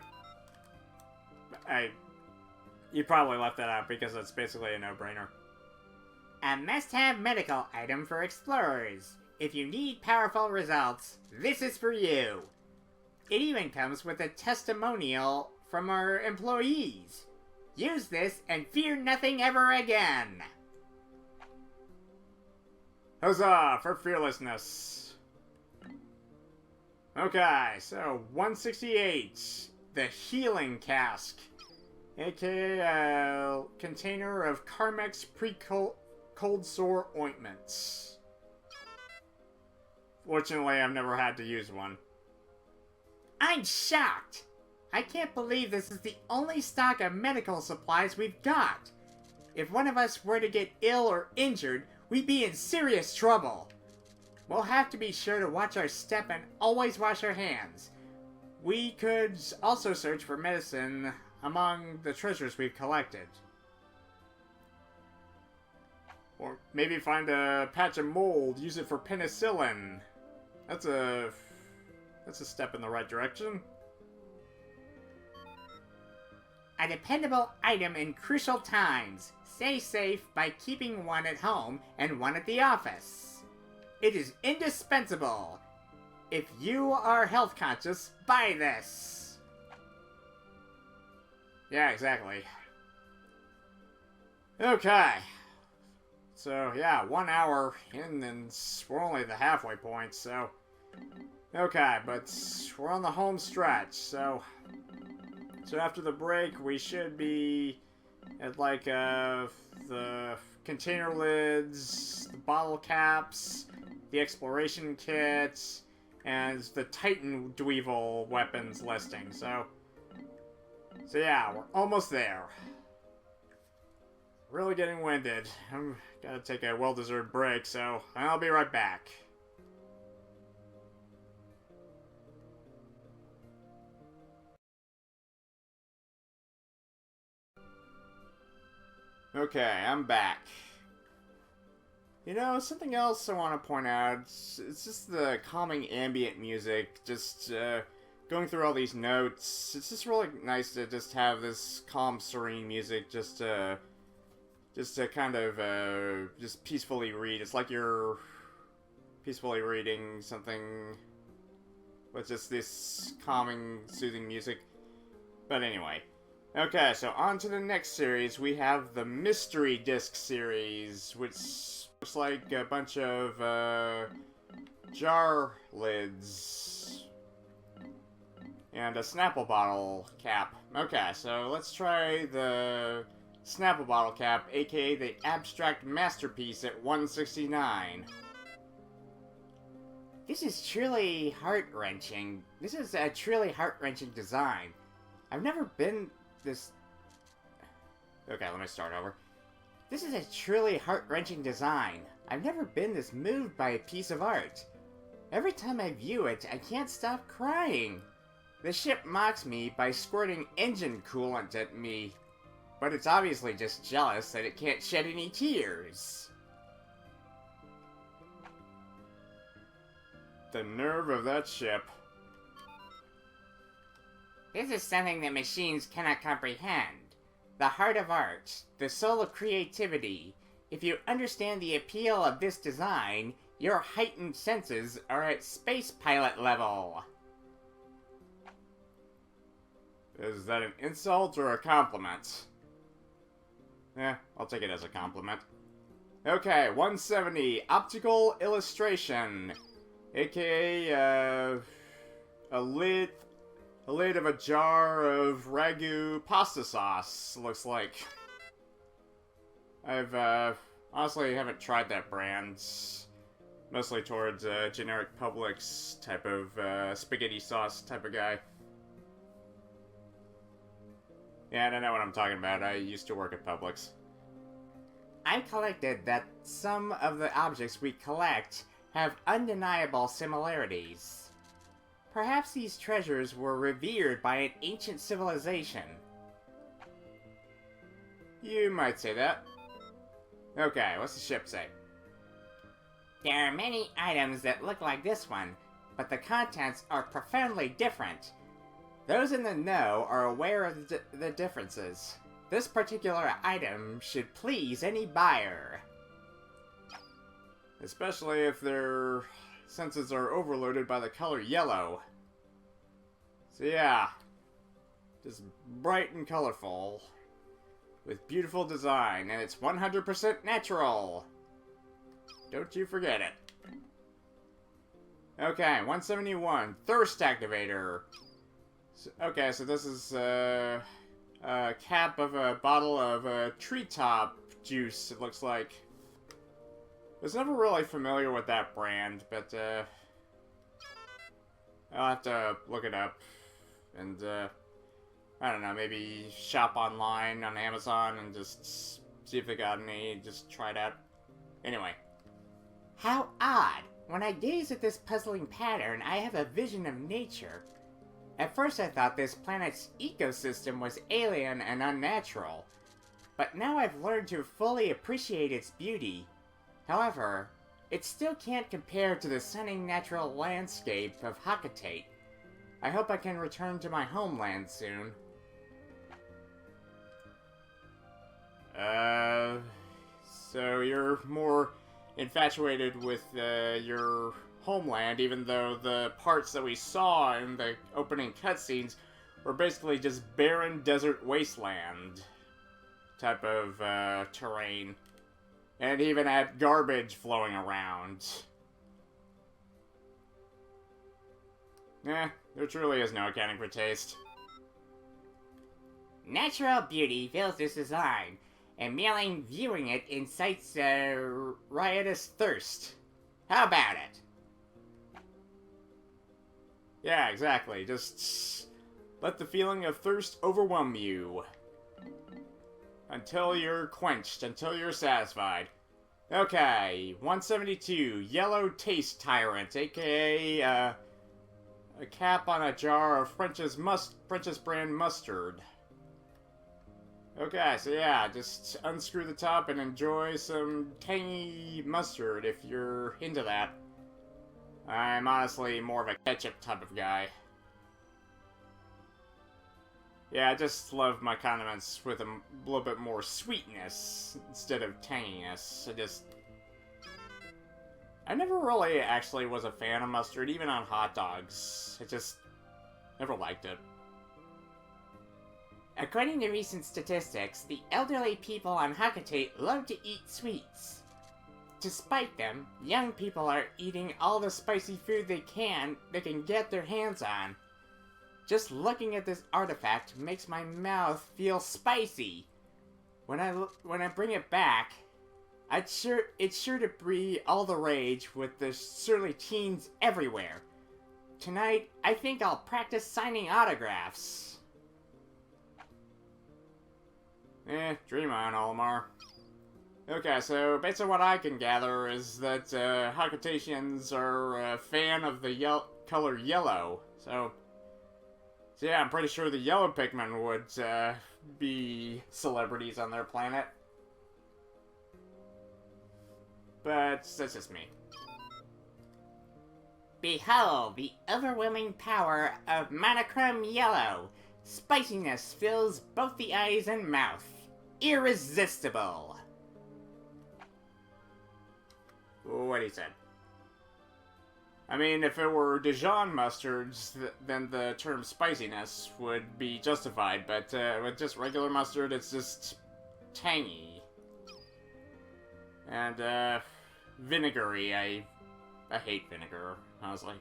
You probably left that out because it's basically a no-brainer. A must-have medical item for explorers. If you need powerful results, this is for you. It even comes with a testimonial from our employees. Use this and fear nothing ever again. Huzzah for fearlessness. Okay, so 168, the healing cask, aka a container of Carmex pre-cold sore ointments. Fortunately, I've never had to use one. I'm shocked! I can't believe this is the only stock of medical supplies we've got. If one of us were to get ill or injured, we'd be in serious trouble. We'll have to be sure to watch our step and always wash our hands. We could also search for medicine among the treasures we've collected. Or maybe find a patch of mold, use it for penicillin. That's a step in the right direction. A dependable item in crucial times. Stay safe by keeping one at home and one at the office. It is indispensable. If you are health conscious, buy this. Yeah, exactly. Okay. So, yeah, 1 hour in and we're only at the halfway point, so... Okay, but we're on the home stretch, so after the break, we should be at, like, the container lids, the bottle caps, the exploration kit, and the Titan Dweevil weapons listing, so yeah, we're almost there. Really getting winded. I'm gotta take a well-deserved break, so I'll be right back. Okay, I'm back. You know, something else I want to point out, it's just the calming ambient music, just going through all these notes. It's just really nice to just have this calm, serene music just to kind of just peacefully read. It's like you're peacefully reading something with just this calming, soothing music. But anyway. Okay, so on to the next series. We have the Mystery Disc series, which looks like a bunch of jar lids and a Snapple bottle cap. Okay, so let's try the Snapple bottle cap, aka the Abstract Masterpiece at 169. This is truly heart-wrenching. This is a truly heart-wrenching design. I've never been this... Okay, let me start over. This is a truly heart-wrenching design. I've never been this moved by a piece of art. Every time I view it, I can't stop crying. The ship mocks me by squirting engine coolant at me, but it's obviously just jealous that it can't shed any tears. The nerve of that ship. This is something that machines cannot comprehend. The heart of art, the soul of creativity. If you understand the appeal of this design, your heightened senses are at space pilot level. Is that an insult or a compliment? I'll take it as a compliment. Okay, 170, optical illustration. AKA, a lid of a jar of ragu pasta sauce, looks like. I've, honestly haven't tried that brand. Mostly towards, generic Publix type of, spaghetti sauce type of guy. Yeah, I don't know what I'm talking about. I used to work at Publix. I've collected that some of the objects we collect have undeniable similarities. Perhaps these treasures were revered by an ancient civilization. You might say that. Okay, what's the ship say? There are many items that look like this one, but the contents are profoundly different. Those in the know are aware of the differences. This particular item should please any buyer. Especially if their senses are overloaded by the color yellow. So yeah, just bright and colorful, with beautiful design, and it's 100% natural. Don't you forget it. Okay, 171, Thirst Activator. Okay, so this is a cap of a bottle of treetop juice, it looks like. I was never really familiar with that brand, but I'll have to look it up. And, I don't know, maybe shop online on Amazon and just see if they got any, just try it out. Anyway. How odd! When I gaze at this puzzling pattern, I have a vision of nature. At first I thought this planet's ecosystem was alien and unnatural, but now I've learned to fully appreciate its beauty. However, it still can't compare to the stunning natural landscape of Hakatate. I hope I can return to my homeland soon. So you're more infatuated with your homeland, even though the parts that we saw in the opening cutscenes were basically just barren desert wasteland type of terrain. And even had garbage flowing around. There truly is no accounting for taste. Natural beauty fills this design, and merely viewing it incites riotous thirst. How about it? Yeah, exactly. Just let the feeling of thirst overwhelm you. Until you're quenched, until you're satisfied. Okay, 172, Yellow Taste Tyrant, aka, a cap on a jar of French's brand mustard. Okay, so yeah, just unscrew the top and enjoy some tangy mustard if you're into that. I'm honestly more of a ketchup type of guy. Yeah, I just love my condiments with a little bit more sweetness instead of tanginess. I never really actually was a fan of mustard, even on hot dogs. I just never liked it. According to recent statistics, the elderly people on Hakatate love to eat sweets. Despite them, young people are eating all the spicy food they can get their hands on. Just looking at this artifact makes my mouth feel spicy. When I bring it back, it's sure to breed all the rage with the surly teens everywhere. Tonight, I think I'll practice signing autographs. Dream on, Olimar. Okay, so based on what I can gather is that Hakatatians are a fan of the color yellow. So So yeah, I'm pretty sure the yellow Pikmin would be celebrities on their planet. But that's just me. Behold the overwhelming power of monochrome yellow. Spiciness fills both the eyes and mouth. Irresistible. What he said. I mean, if it were Dijon mustards, then the term spiciness would be justified, but with just regular mustard, it's just tangy. And, vinegary. I hate vinegar, honestly.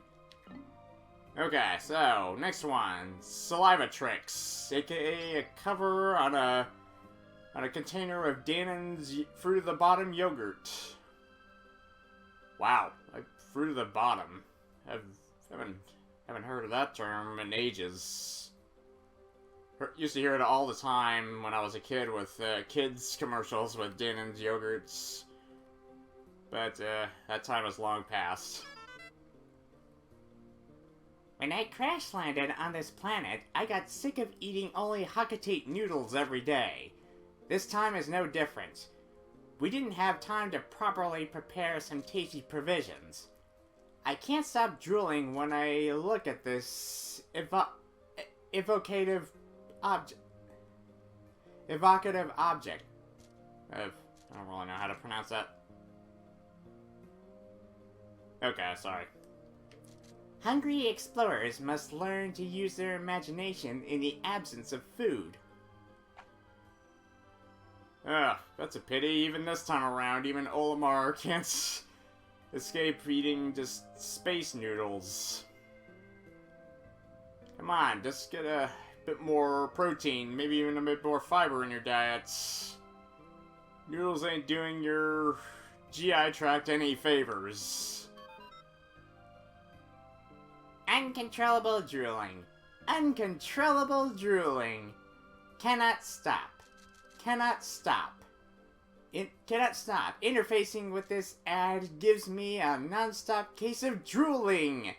Okay, so, next one. Saliva Tricks, aka a cover on a container of Danon's Fruit of the Bottom yogurt. Wow, like Fruit of the Bottom. Haven't heard of that term in ages. Used to hear it all the time when I was a kid with kids commercials with Danon's yogurts. But that time has long passed. When I crash landed on this planet, I got sick of eating only Hakatate noodles every day. This time is no different. We didn't have time to properly prepare some tasty provisions. I can't stop drooling when I look at this evocative object. I don't really know how to pronounce that. Okay, sorry. Hungry explorers must learn to use their imagination in the absence of food. Ugh, that's a pity. Even this time around, even Olimar can't escape eating just space noodles. Come on, just get a bit more protein, maybe even a bit more fiber in your diets. Noodles ain't doing your GI tract any favors. Uncontrollable drooling. Uncontrollable drooling. Cannot stop. Cannot stop. Cannot stop. Interfacing with this ad gives me a non-stop case of drooling.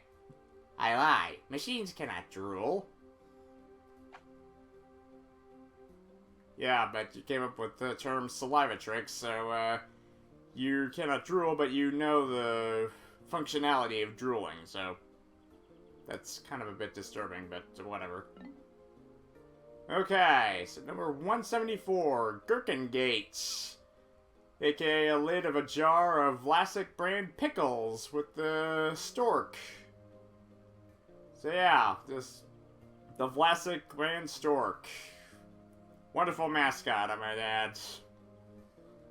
I lie. Machines cannot drool. Yeah, but you came up with the term saliva tricks, so you cannot drool, but you know the functionality of drooling, so that's kind of a bit disturbing, but whatever. Okay, so number 174, Gherkingate, aka a lid of a jar of Vlasic brand pickles with the stork. So yeah, the Vlasic brand stork. Wonderful mascot, I might add.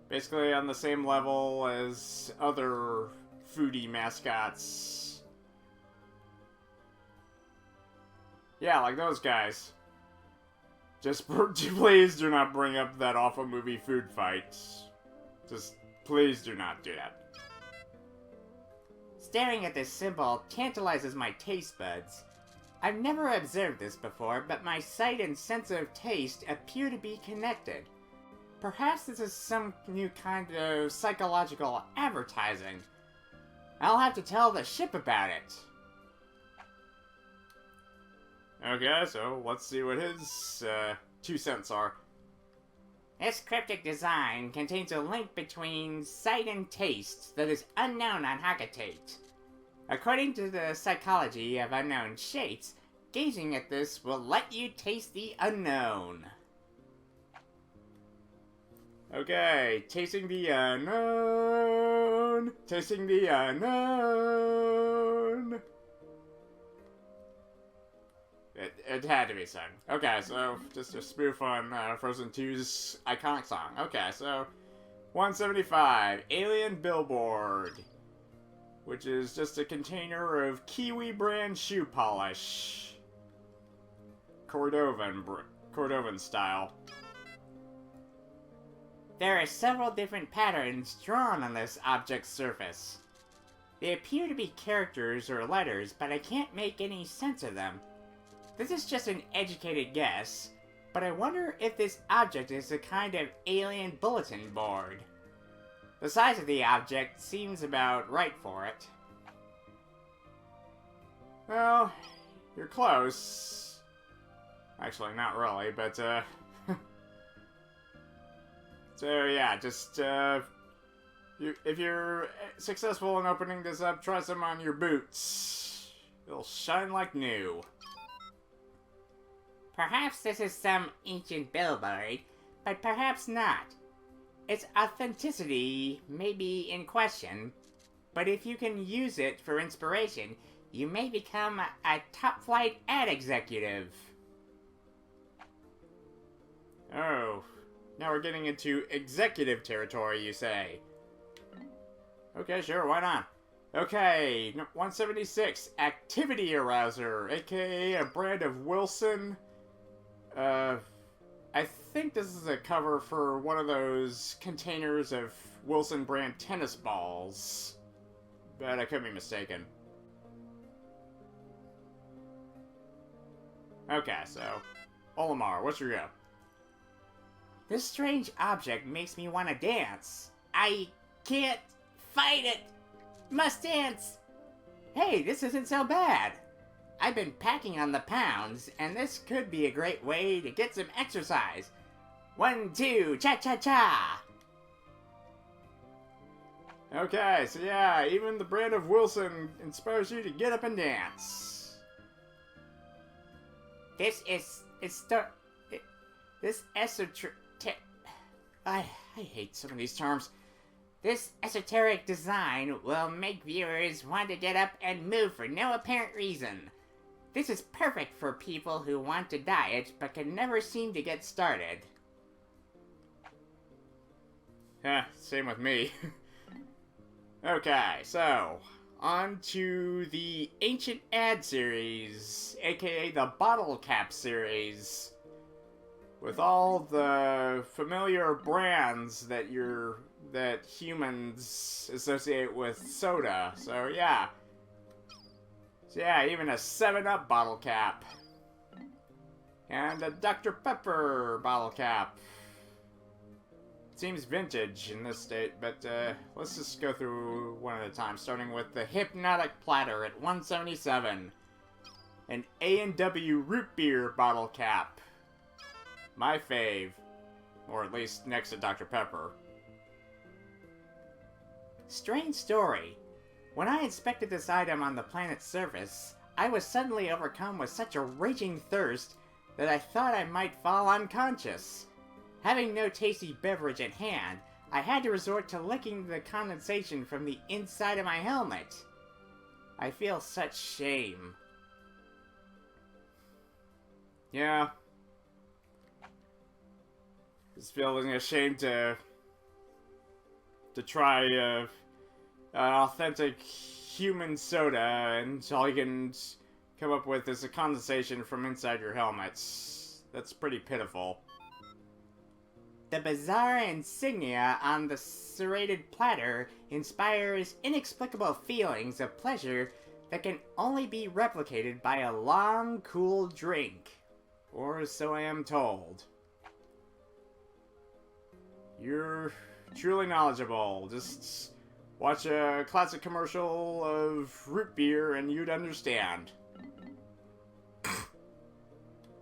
Basically on the same level as other foodie mascots. Yeah, like those guys. Just please do not bring up that awful movie Food Fight. Just please do not do that. Staring at this symbol tantalizes my taste buds. I've never observed this before, but my sight and sense of taste appear to be connected. Perhaps this is some new kind of psychological advertising. I'll have to tell the ship about it. Okay, so let's see what his 2 cents are. This cryptic design contains a link between sight and taste that is unknown on Hakatate. According to the psychology of unknown shapes, gazing at this will let you taste the unknown. Okay, tasting the unknown. Tasting the unknown. It had to be sung. Okay, so just a spoof on Frozen 2's iconic song. Okay, so 175, Alien Billboard, which is just a container of Kiwi brand shoe polish. Cordovan style. There are several different patterns drawn on this object's surface. They appear to be characters or letters, but I can't make any sense of them. This is just an educated guess, but I wonder if this object is a kind of alien bulletin board. The size of the object seems about right for it. Well, you're close. Actually, not really, but, so, yeah, just, if you're successful in opening this up, try some on your boots. It'll shine like new. Perhaps this is some ancient billboard, but perhaps not. Its authenticity may be in question, but if you can use it for inspiration, you may become a top-flight ad executive. Oh, now we're getting into executive territory, you say? Okay, sure, why not? Okay, 176, Activity Arouser, aka a brand of Wilson. I think this is a cover for one of those containers of Wilson brand tennis balls. But I could be mistaken. Okay, so, Olimar, what's your go? This strange object makes me want to dance. I can't fight it. Must dance. Hey, this isn't so bad. I've been packing on the pounds, and this could be a great way to get some exercise. 1, 2, cha-cha-cha. Okay, so yeah, even the brand of Wilson inspires you to get up and dance. This esoteric... I hate some of these terms. This esoteric design will make viewers want to get up and move for no apparent reason. This is perfect for people who want to diet but can never seem to get started. Yeah, same with me. Okay, so, on to the Ancient Ad series, aka the Bottle Cap series. With all the familiar brands that humans associate with soda. So yeah. So yeah, even a 7-Up bottle cap. And a Dr. Pepper bottle cap. Seems vintage in this state, but let's just go through one at a time, starting with the Hypnotic Platter at 177. An A&W root beer bottle cap. My fave. Or at least next to Dr. Pepper. Strange story. When I inspected this item on the planet's surface, I was suddenly overcome with such a raging thirst that I thought I might fall unconscious. Having no tasty beverage at hand, I had to resort to licking the condensation from the inside of my helmet. I feel such shame. Yeah. Just feeling ashamed to try an authentic human soda, and all you can come up with is a condensation from inside your helmets. That's pretty pitiful. The bizarre insignia on the serrated platter inspires inexplicable feelings of pleasure that can only be replicated by a long, cool drink. Or so I am told. You're truly knowledgeable. Just watch a classic commercial of root beer and you'd understand.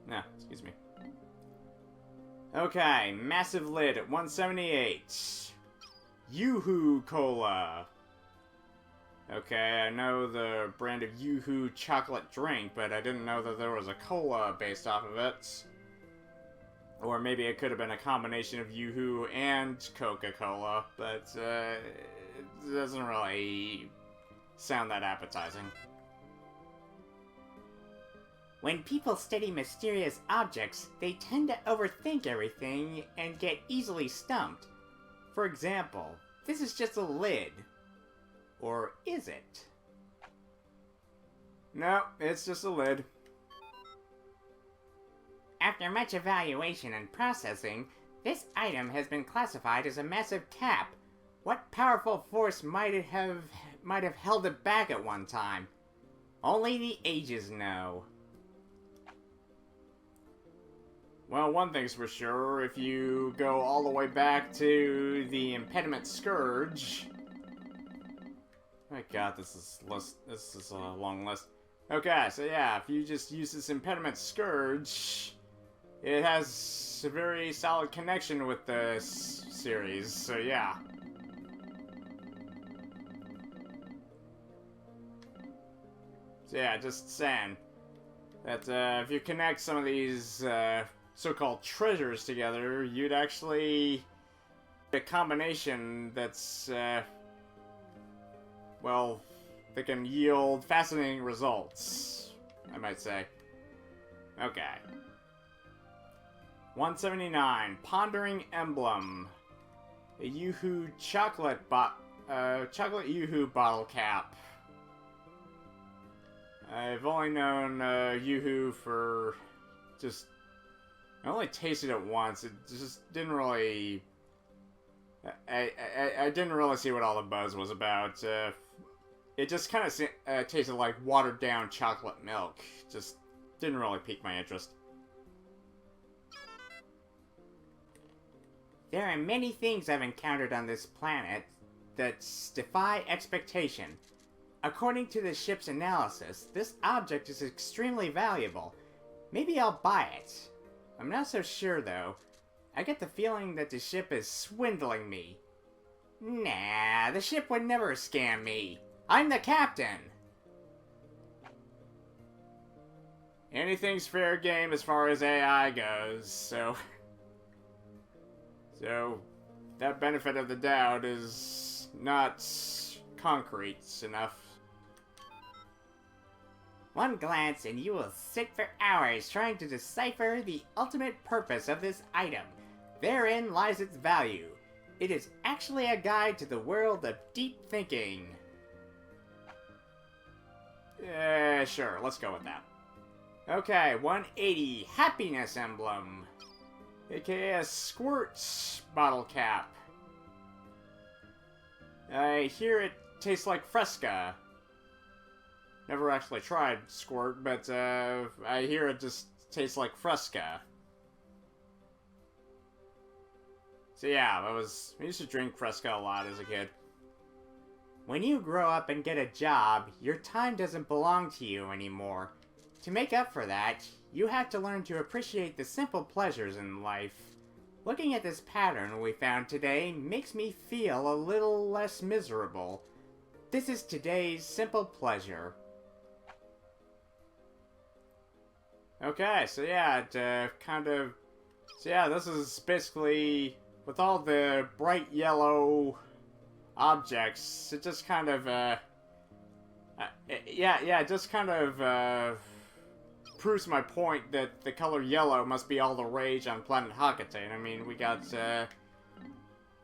Nah, excuse me. Okay, massive lid at 178. Yoo-hoo Cola. Okay, I know the brand of Yoo-hoo chocolate drink, but I didn't know that there was a cola based off of it. Or maybe it could have been a combination of Yoo-hoo and Coca-Cola, but it doesn't really sound that appetizing. When people study mysterious objects, they tend to overthink everything and get easily stumped. For example, this is just a lid. Or is it? No, it's just a lid. After much evaluation and processing, this item has been classified as a massive cap. What powerful force might have held it back at one time? Only the ages know. Well, one thing's for sure, if you go all the way back to the Impediment Scourge... My god, this is a long list. Okay, so yeah, if you just use this Impediment Scourge, it has a very solid connection with the series, so yeah. So yeah, just saying that if you connect some of these so-called treasures together, you'd actually get a combination that's, well, that can yield fascinating results, I might say. Okay. 179, Pondering Emblem. A Yoo-Hoo chocolate Yoo-Hoo bottle cap. I've only known Yoo-Hoo for just... I only tasted it once. It just didn't really... I didn't really see what all the buzz was about. It just kind of tasted like watered down chocolate milk. Just didn't really pique my interest. There are many things I've encountered on this planet that defy expectation. According to the ship's analysis, this object is extremely valuable. Maybe I'll buy it. I'm not so sure, though. I get the feeling that the ship is swindling me. Nah, the ship would never scam me. I'm the captain. Anything's fair game as far as AI goes, so... So, that benefit of the doubt is not concrete enough. One glance and you will sit for hours trying to decipher the ultimate purpose of this item. Therein lies its value. It is actually a guide to the world of deep thinking. Sure, let's go with that. Okay, 180, Happiness Emblem. AKA a Squirt bottle cap. I hear it tastes like Fresca. Never actually tried Squirt, but I hear it just tastes like Fresca. So yeah, I used to drink Fresca a lot as a kid. When you grow up and get a job, your time doesn't belong to you anymore. To make up for that, you have to learn to appreciate the simple pleasures in life. Looking at this pattern we found today makes me feel a little less miserable. This is today's simple pleasure. Okay, so yeah, this is basically, with all the bright yellow objects, it just kind of, proves my point that the color yellow must be all the rage on planet Hakate. I mean, we got,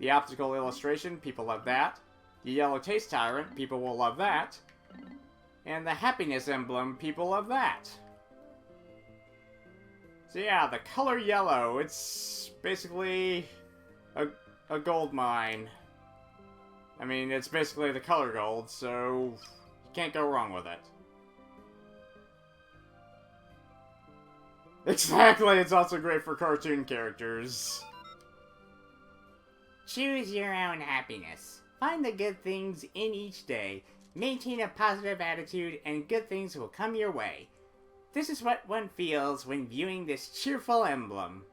the optical illustration, people love that. The yellow taste tyrant, people will love that. And the happiness emblem, people love that. So yeah, the color yellow, it's basically a gold mine. I mean, it's basically the color gold, so you can't go wrong with it. Exactly, it's also great for cartoon characters. Choose your own happiness. Find the good things in each day. Maintain a positive attitude and good things will come your way. This is what one feels when viewing this cheerful emblem.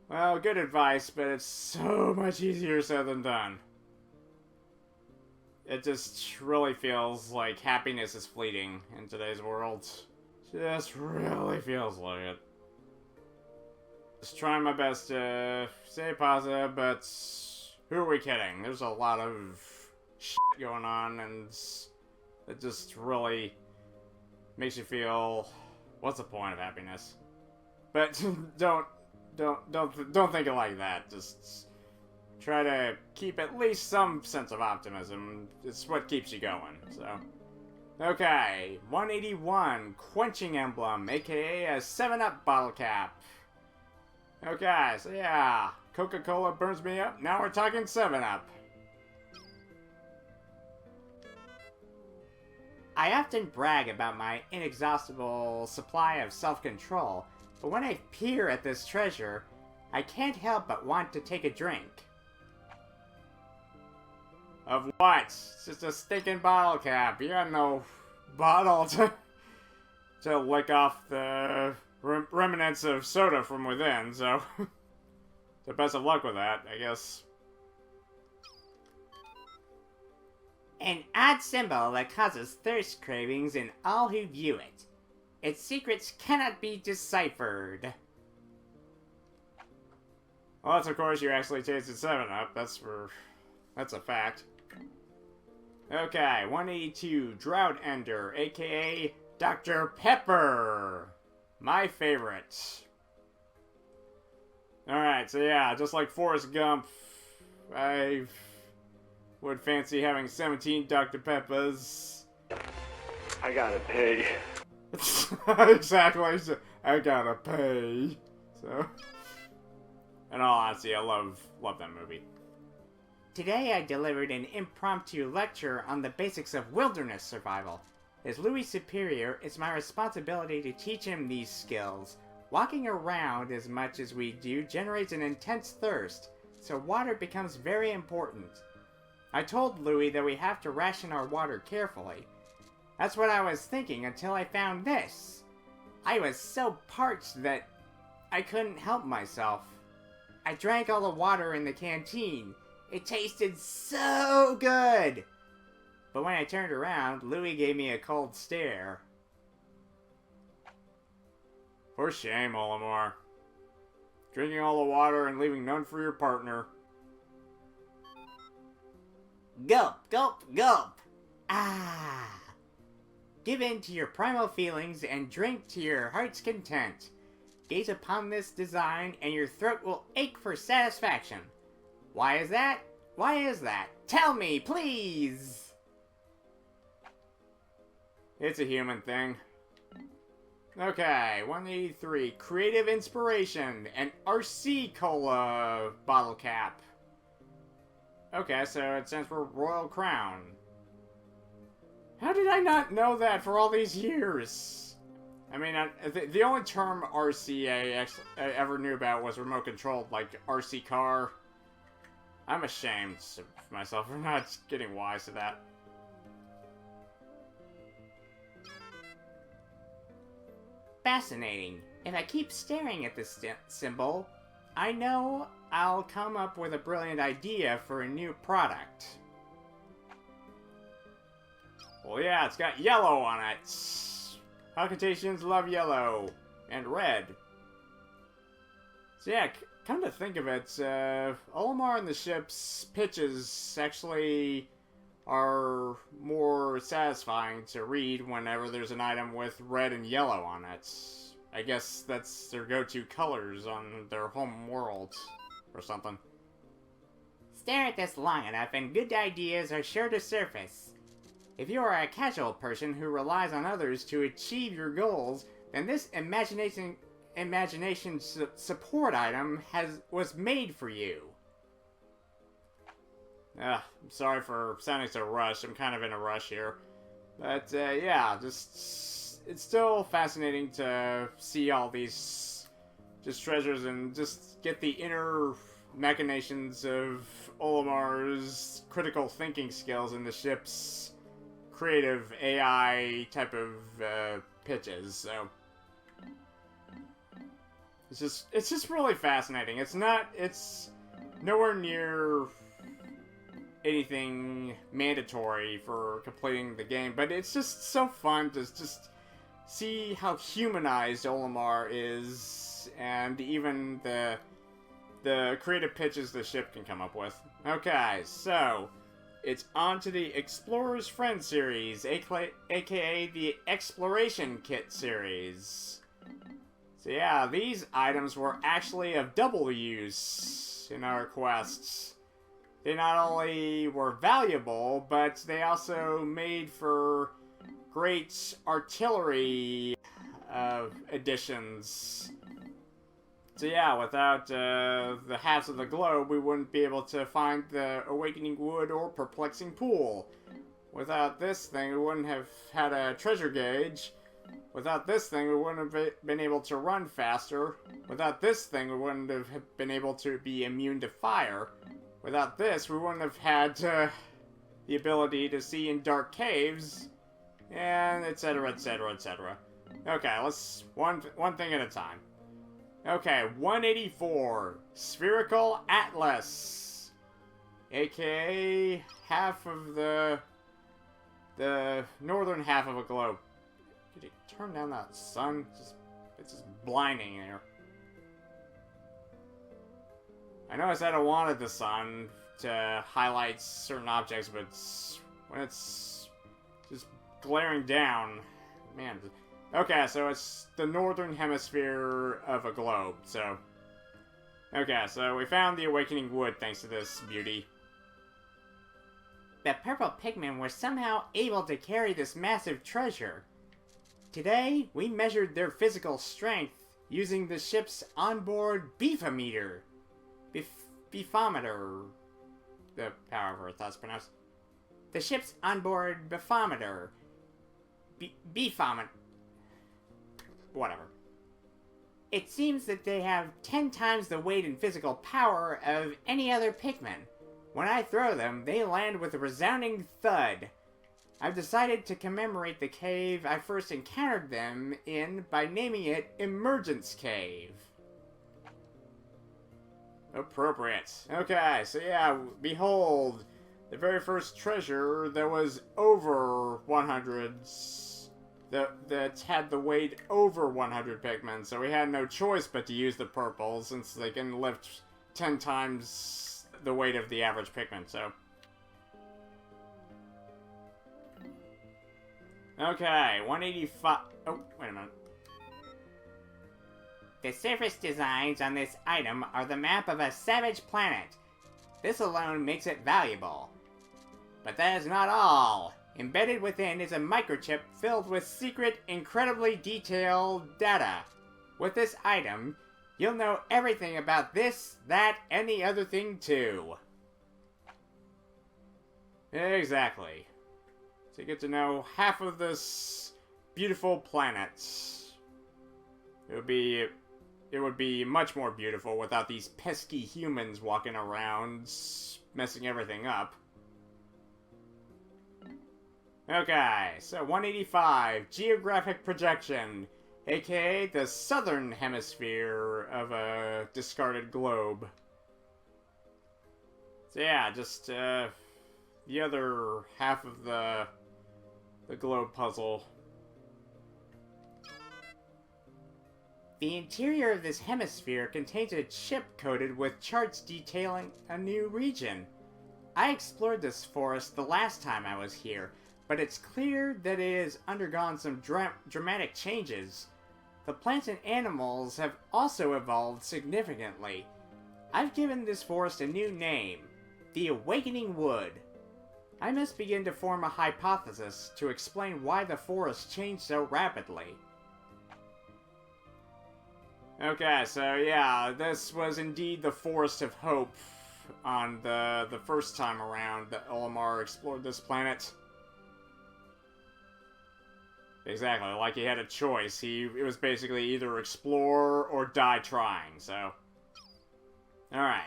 Well, good advice, but it's so much easier said than done. It just really feels like happiness is fleeting in today's world. Just really feels like it. Just trying my best to stay positive, but who are we kidding? There's a lot of shit going on, and it just really makes you feel, what's the point of happiness? But don't think it like that. Just try to keep at least some sense of optimism. It's what keeps you going, so. Okay, 181, Quenching Emblem, aka a 7-Up bottle cap. Okay, so yeah, Coca-Cola burns me up, now we're talking 7-Up. I often brag about my inexhaustible supply of self-control, but when I peer at this treasure, I can't help but want to take a drink. Of what? It's just a stinking bottle cap. You got no bottle to... to lick off the remnants of soda from within, so... so best of luck with that, I guess. An odd symbol that causes thirst cravings in all who view it. Its secrets cannot be deciphered. Well, that's of course you actually tasted 7-Up. That's a fact. Okay, 182 Drought Ender, aka Dr. Pepper. My favorite. Alright, so yeah, just like Forrest Gump, I would fancy having 17 Dr. Peppers. I gotta pay. Exactly, so I gotta pay. So, in all honesty, I love that movie. Today I delivered an impromptu lecture on the basics of wilderness survival. As Louis' superior, it's my responsibility to teach him these skills. Walking around as much as we do generates an intense thirst, so water becomes very important. I told Louis that we have to ration our water carefully. That's what I was thinking until I found this. I was so parched that I couldn't help myself. I drank all the water in the canteen. It tasted so good! But when I turned around, Louis gave me a cold stare. For shame, Olimar. Drinking all the water and leaving none for your partner. Gulp, gulp, gulp! Ah! Give in to your primal feelings and drink to your heart's content. Gaze upon this design and your throat will ache for satisfaction. Why is that? Why is that? Tell me, please! It's a human thing. Okay, 183. Creative Inspiration. An RC Cola bottle cap. Okay, so it stands for Royal Crown. How did I not know that for all these years? I mean, the only term RC I ever knew about was remote controlled, like RC car. I'm ashamed of myself for not getting wise to that. Fascinating. If I keep staring at this symbol, I know I'll come up with a brilliant idea for a new product. Well, yeah, it's got yellow on it. Halcutations love yellow. And red. So yeah, come to think of it, Olimar and the ship's pitches actually are more satisfying to read whenever there's an item with red and yellow on it. I guess that's their go-to colors on their home world, or something. Stare at this long enough and good ideas are sure to surface. If you are a casual person who relies on others to achieve your goals, then this imagination support item was made for you. I'm sorry for sounding so rushed. I'm kind of in a rush here. But, yeah, it's still fascinating to see all these just treasures and just get the inner machinations of Olimar's critical thinking skills in the ship's creative AI type of pitches. So it's just really fascinating. It's nowhere near anything mandatory for completing the game, but it's just so fun to just see how humanized Olimar is, and even the creative pitches the ship can come up with. Okay, so it's on to the Explorer's Friend series, aka the Exploration Kit series. So yeah, these items were actually of double use in our quests. They not only were valuable, but they also made for great artillery additions. So yeah, without the halves of the globe, we wouldn't be able to find the Awakening Wood or Perplexing Pool. Without this thing, we wouldn't have had a treasure gauge. Without this thing, we wouldn't have been able to run faster. Without this thing, we wouldn't have been able to be immune to fire. Without this, we wouldn't have had the ability to see in dark caves, and etc, etc, etc. Okay, let's one thing at a time. Okay, 184 Spherical Atlas, aka half of the northern half of a globe. Could you turn down that sun? It's just blinding here. I know I said I wanted the sun to highlight certain objects, but when it's just glaring down, man. Okay, so it's the northern hemisphere of a globe, so... Okay, so we found the awakening wood thanks to this beauty. The purple Pikmin were somehow able to carry this massive treasure. Today, we measured their physical strength using the ship's onboard beefometer. Beefometer. However that's pronounced. The ship's onboard beefometer. Beefometer. Whatever. It seems that they have 10 times the weight and physical power of any other Pikmin. When I throw them, they land with a resounding thud. I've decided to commemorate the cave I first encountered them in by naming it Emergence Cave. Appropriate. Okay, so yeah, behold, the very first treasure that was over 100s. That had the weight over 100 Pikmin, so we had no choice but to use the purple since they can lift 10 times the weight of the average Pikmin, so... Okay, 185... Oh, wait a minute. The surface designs on this item are the map of a savage planet. This alone makes it valuable. But that is not all. Embedded within is a microchip filled with secret, incredibly detailed data. With this item, you'll know everything about this, that, and the other thing too. Exactly. So you get to know half of this beautiful planet. It would be much more beautiful without these pesky humans walking around, messing everything up. Okay, so 185, geographic projection, aka the southern hemisphere of a discarded globe. So yeah, just the other half of the globe puzzle. The interior of this hemisphere contains a chip coated with charts detailing a new region. I explored this forest the last time I was here, but it's clear that it has undergone some dramatic changes. The plants and animals have also evolved significantly. I've given this forest a new name, the Awakening Wood. I must begin to form a hypothesis to explain why the forest changed so rapidly. Okay, so yeah, this was indeed the Forest of Hope on the first time around that Olimar explored this planet. Exactly, like he had a choice. It was basically either explore or die trying, so... Alright.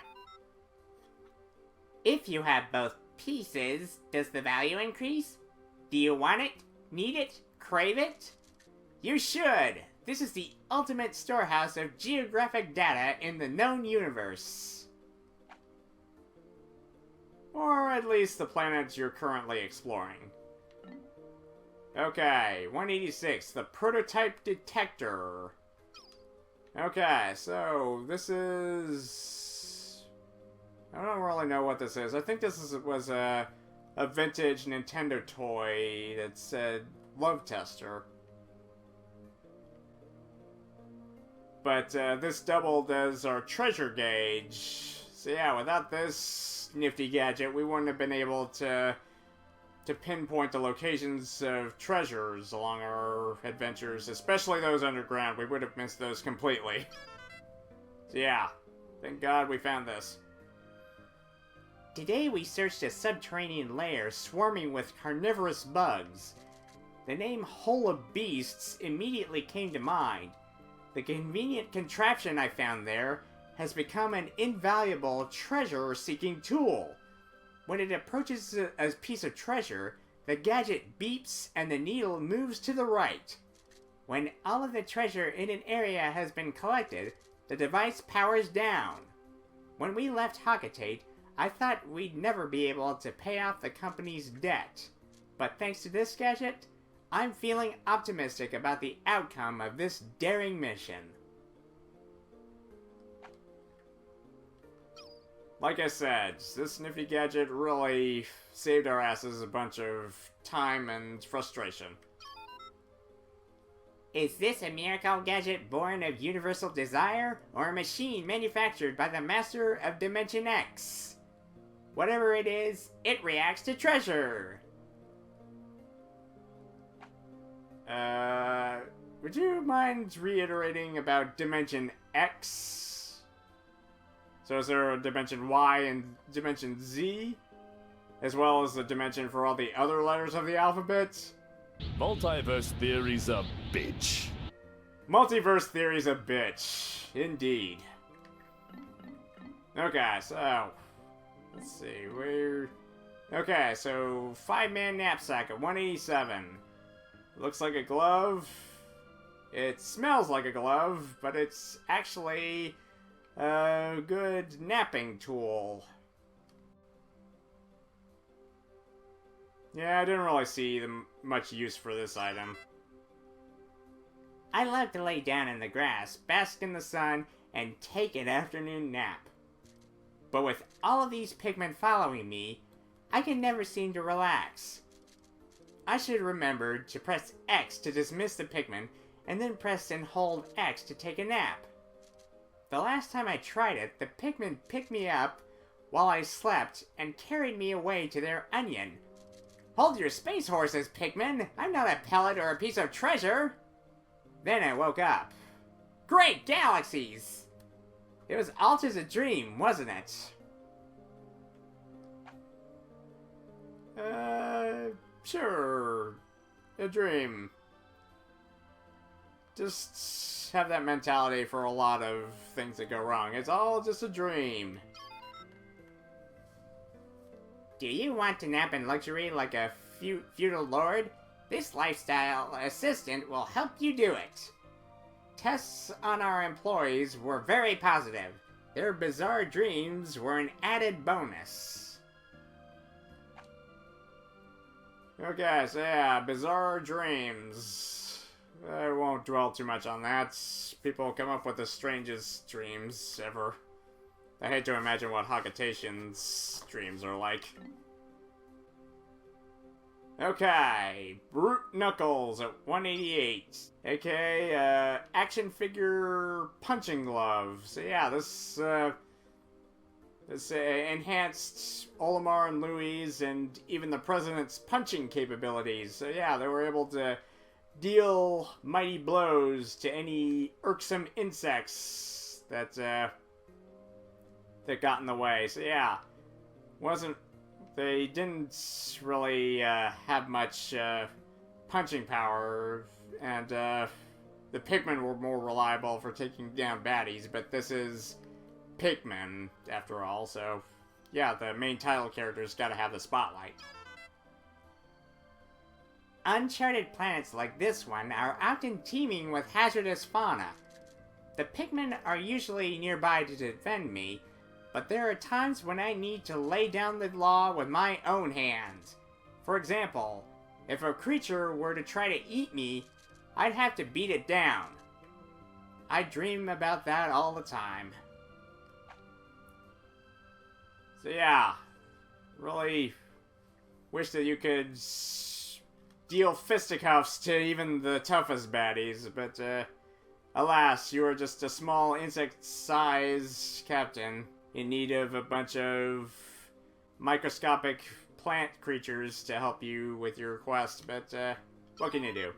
If you have both pieces, does the value increase? Do you want it? Need it? Crave it? You should! This is the ultimate storehouse of geographic data in the known universe. Or at least the planets you're currently exploring. Okay, 186, the prototype detector. Okay, so this is... I don't really know what this is. I think this was a vintage Nintendo toy that said Love Tester. But this doubled as our treasure gauge. So yeah, without this nifty gadget, we wouldn't have been able to pinpoint the locations of treasures along our adventures, especially those underground. We would have missed those completely. So yeah, thank God we found this. Today we searched a subterranean lair swarming with carnivorous bugs. The name Hole of Beasts immediately came to mind. The convenient contraption I found there has become an invaluable treasure-seeking tool. When it approaches a piece of treasure, the gadget beeps and the needle moves to the right. When all of the treasure in an area has been collected, the device powers down. When we left Hakatate, I thought we'd never be able to pay off the company's debt. But thanks to this gadget, I'm feeling optimistic about the outcome of this daring mission. Like I said, this nifty gadget really saved our asses a bunch of time and frustration. Is this a miracle gadget born of universal desire, or a machine manufactured by the master of Dimension X? Whatever it is, it reacts to treasure! Would you mind reiterating about Dimension X? So is there a Dimension Y and Dimension Z? As well as the dimension for all the other letters of the alphabet? Multiverse theory's a bitch. Multiverse theory's a bitch. Indeed. Okay, so... let's see, where... okay, so 5-man knapsack at 187. Looks like a glove. It smells like a glove, but it's actually a good napping tool. Yeah, I didn't really see much use for this item. I love to lay down in the grass, bask in the sun, and take an afternoon nap. But with all of these Pikmin following me, I can never seem to relax. I should remember to press X to dismiss the Pikmin, and then press and hold X to take a nap. The last time I tried it, the Pikmin picked me up while I slept and carried me away to their onion. Hold your space horses, Pikmin! I'm not a pellet or a piece of treasure! Then I woke up. Great galaxies! It was all just a dream, wasn't it? Sure. A dream. Just have that mentality for a lot of things that go wrong. It's all just a dream. Do you want to nap in luxury like a feudal lord? This lifestyle assistant will help you do it. Tests on our employees were very positive. Their bizarre dreams were an added bonus. Okay, so yeah, bizarre dreams. I won't dwell too much on that. People come up with the strangest dreams ever. I hate to imagine what Hakatation's dreams are like. Okay, Brute Knuckles at 188. aka, action figure punching glove. So yeah, this enhanced Olimar and Louise and even the President's punching capabilities. So yeah, they were able to deal mighty blows to any irksome insects that got in the way. So yeah, they didn't really have much punching power, and the Pikmin were more reliable for taking down baddies, but this is Pikmin, after all, so yeah, the main title character's gotta have the spotlight. Uncharted planets like this one are often teeming with hazardous fauna. The Pikmin are usually nearby to defend me, but there are times when I need to lay down the law with my own hands. For example, if a creature were to try to eat me, I'd have to beat it down. I dream about that all the time. So yeah, really wish that you could deal fisticuffs to even the toughest baddies, but alas, you are just a small insect-sized captain in need of a bunch of microscopic plant creatures to help you with your quest, but what can you do?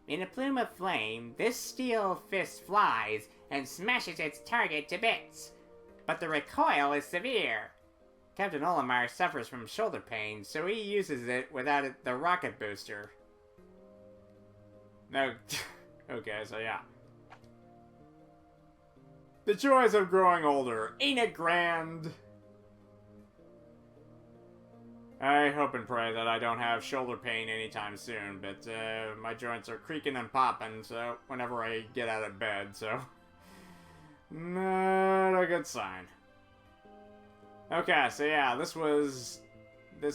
In a plume of flame, this steel fist flies and smashes its target to bits, but the recoil is severe. Captain Olimar suffers from shoulder pain, so he uses it without the rocket booster. No, okay, so yeah. The joys of growing older. Ain't it grand? I hope and pray that I don't have shoulder pain anytime soon, but my joints are creaking and popping, so whenever I get out of bed, so not a good sign. Okay, so yeah, this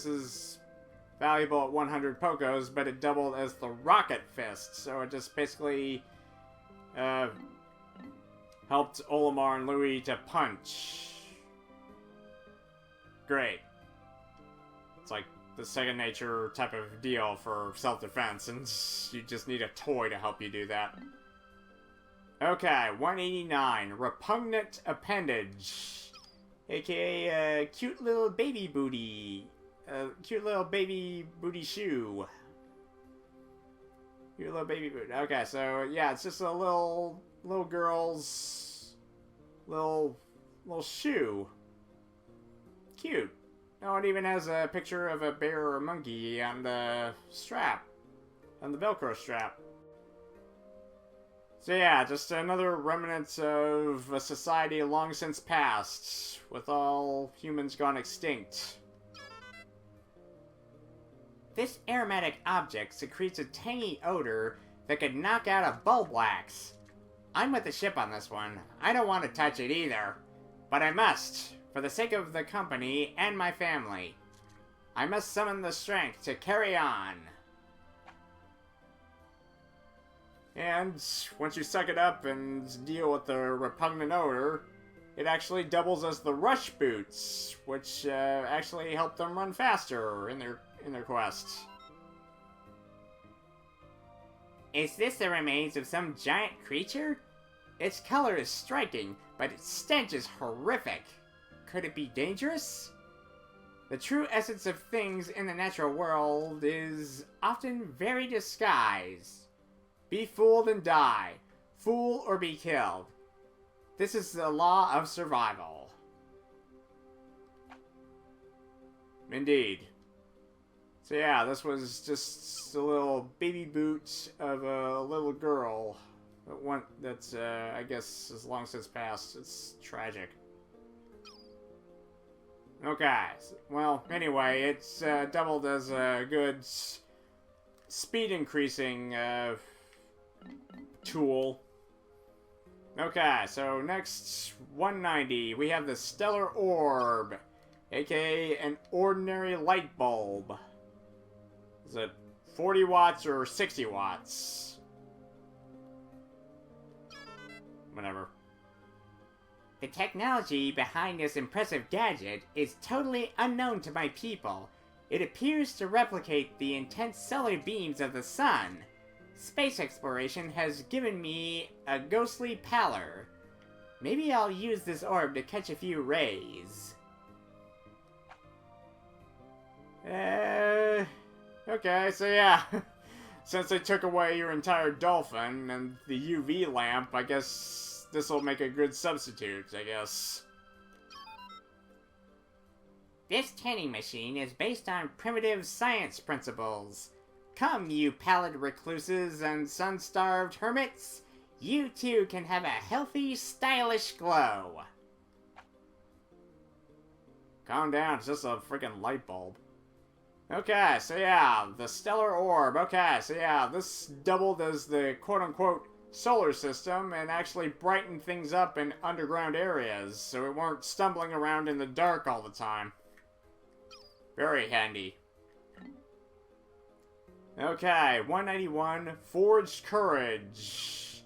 is valuable at 100 Pokos, but it doubled as the Rocket Fist, so it just basically helped Olimar and Louis to punch. Great. It's like the second nature type of deal for self-defense, and you just need a toy to help you do that. Okay, 189, Repugnant Appendage, aka cute little baby booty. Cute little baby booty shoe. Cute little baby boot. Okay, so yeah, it's just a little girl's little shoe. Cute. Oh, it even has a picture of a bear or a monkey on the strap. On the Velcro strap. So yeah, just another remnant of a society long since past, with all humans gone extinct. This aromatic object secretes a tangy odor that could knock out a Bulblax. I'm with the ship on this one. I don't want to touch it either. But I must, for the sake of the company and my family. I must summon the strength to carry on. And once you suck it up and deal with the repugnant odor, it actually doubles as the Rush Boots, which actually help them run faster in their quest. Is this the remains of some giant creature? Its color is striking, but its stench is horrific. Could it be dangerous? The true essence of things in the natural world is often very disguised. Be fooled and die. Fool or be killed. This is the law of survival. Indeed. So yeah, this was just a little baby boot of a little girl. That's, I guess, as long since passed. It's tragic. Okay. Well, anyway, it's doubled as a good speed increasing tool. Okay, so next, 190, we have the Stellar Orb, aka an ordinary light bulb. Is it 40 watts or 60 watts? Whatever. The technology behind this impressive gadget is totally unknown to my people. It appears to replicate the intense solar beams of the sun. Space exploration has given me a ghostly pallor. Maybe I'll use this orb to catch a few rays. Okay, so yeah. Since they took away your entire dolphin and the UV lamp, I guess this will make a good substitute, I guess. This tanning machine is based on primitive science principles. Come, you pallid recluses and sun-starved hermits. You too can have a healthy, stylish glow. Calm down, it's just a freaking light bulb. Okay, so yeah, the Stellar Orb. Okay, so yeah, this doubled as the quote-unquote solar system and actually brightened things up in underground areas, so we weren't stumbling around in the dark all the time. Very handy. Okay, 191, Forged Courage,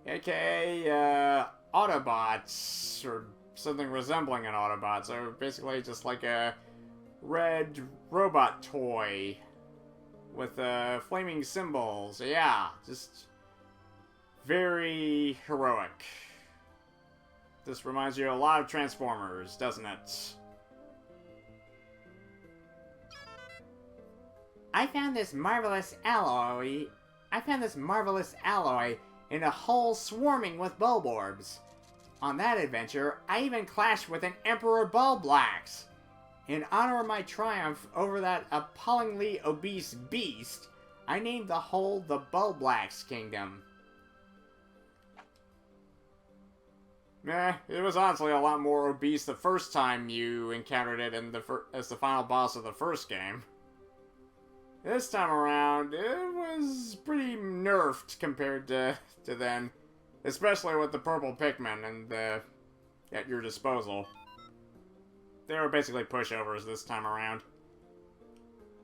aka Autobots, or something resembling an Autobot, so basically just like a red robot toy with flaming symbols. So yeah, just very heroic. This reminds you a lot of Transformers, doesn't it? I found this marvelous alloy in a hole swarming with bulb orbs. On that adventure, I even clashed with an Emperor Bulblax. In honor of my triumph over that appallingly obese beast, I named the hole the Bulblax Kingdom. It was honestly a lot more obese the first time you encountered it as the final boss of the first game. This time around, it was pretty nerfed compared to then. Especially with the purple Pikmin and at your disposal. They were basically pushovers this time around.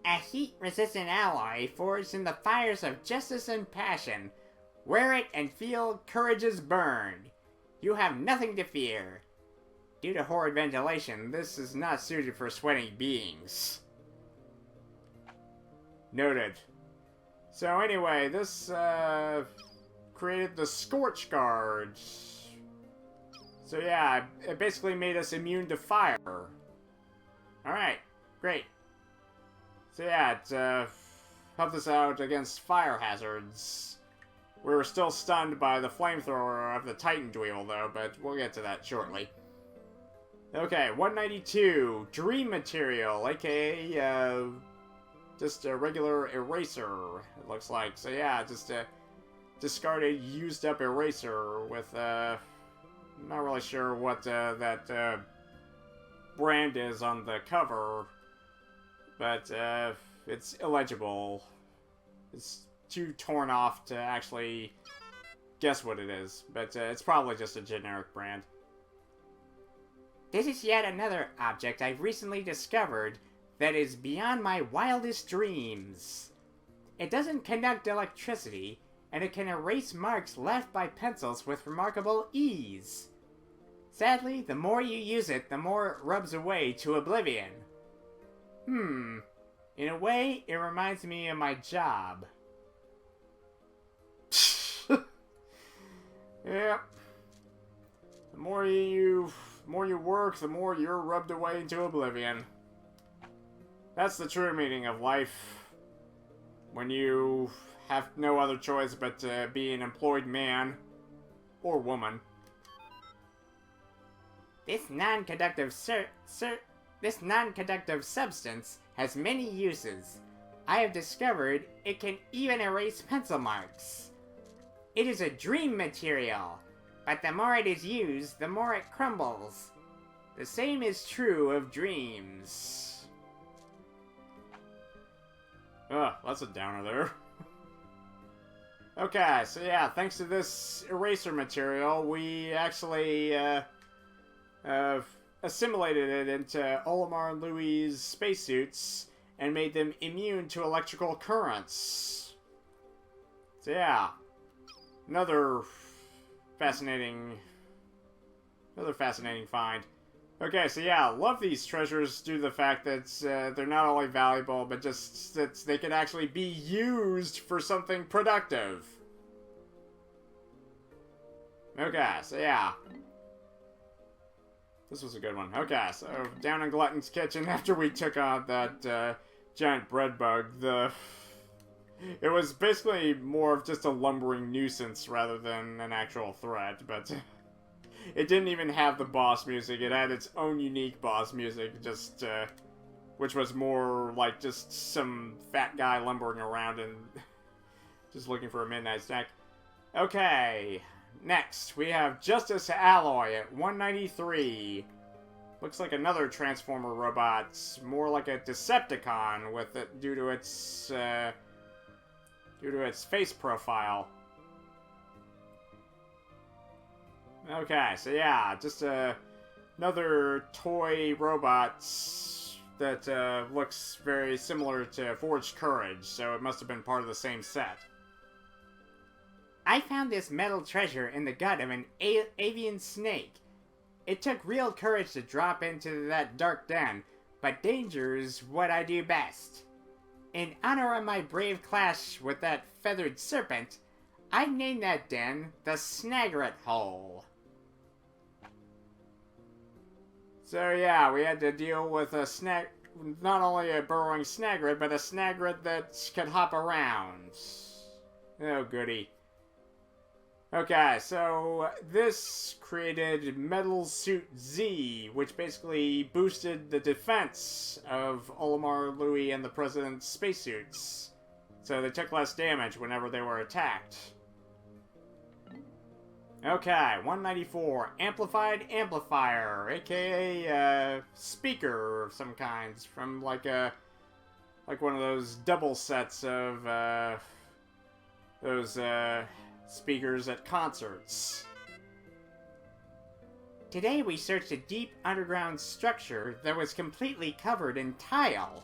A heat-resistant alloy forged in the fires of justice and passion. Wear it and feel courage's burn. You have nothing to fear. Due to Hoard ventilation, this is not suited for sweating beings. Noted. So anyway, this created the Scorch Guard. So yeah, it basically made us immune to fire. Alright, great. So yeah, it helped us out against fire hazards. We were still stunned by the flamethrower of the Titan Dweevil though, but we'll get to that shortly. Okay, 192, Dream Material, aka just a regular eraser, it looks like. So yeah, just a discarded, used up eraser with, not really sure what that brand is on the cover, but it's illegible. It's too torn off to actually guess what it is, but it's probably just a generic brand. This is yet another object I've recently discovered that is beyond my wildest dreams. It doesn't conduct electricity, and it can erase marks left by pencils with remarkable ease. Sadly, the more you use it, the more it rubs away to oblivion. In a way, it reminds me of my job. Yeah. The more you work, the more you're rubbed away into oblivion. That's the true meaning of life. When you have no other choice but to be an employed man or woman. This non-conductive substance has many uses. I have discovered it can even erase pencil marks. It is a dream material, but the more it is used, the more it crumbles. The same is true of dreams. That's a downer there. Okay, so yeah, thanks to this eraser material, we actually assimilated it into Olimar and Louie's spacesuits and made them immune to electrical currents. So yeah, another fascinating find. Okay, so yeah, love these treasures due to the fact that they're not only valuable, but just that they can actually be used for something productive. Okay, so yeah. This was a good one. Okay, so down in Glutton's kitchen, after we took on that giant bread bug, it was basically more of just a lumbering nuisance rather than an actual threat, but it didn't even have the boss music. It had its own unique boss music, just which was more like just some fat guy lumbering around and just looking for a midnight snack. Okay, next we have Justice Alloy at 193. Looks like another Transformer robot, more like a Decepticon with it due to its face profile. Okay, so yeah, just another toy robot that looks very similar to Forged Courage, so it must have been part of the same set. I found this metal treasure in the gut of an avian snake. It took real courage to drop into that dark den, but danger is what I do best. In honor of my brave clash with that feathered serpent, I've named that den the Snagret Hole. So yeah, we had to deal with not only a burrowing snagret, but a snagret that could hop around. Oh goody. Okay, so this created Metal Suit Z, which basically boosted the defense of Olimar, Louie, and the President's spacesuits. So they took less damage whenever they were attacked. Okay, 194. Amplified amplifier, aka speaker of some kinds, from like one of those double sets of those speakers at concerts. Today we searched a deep underground structure that was completely covered in tile.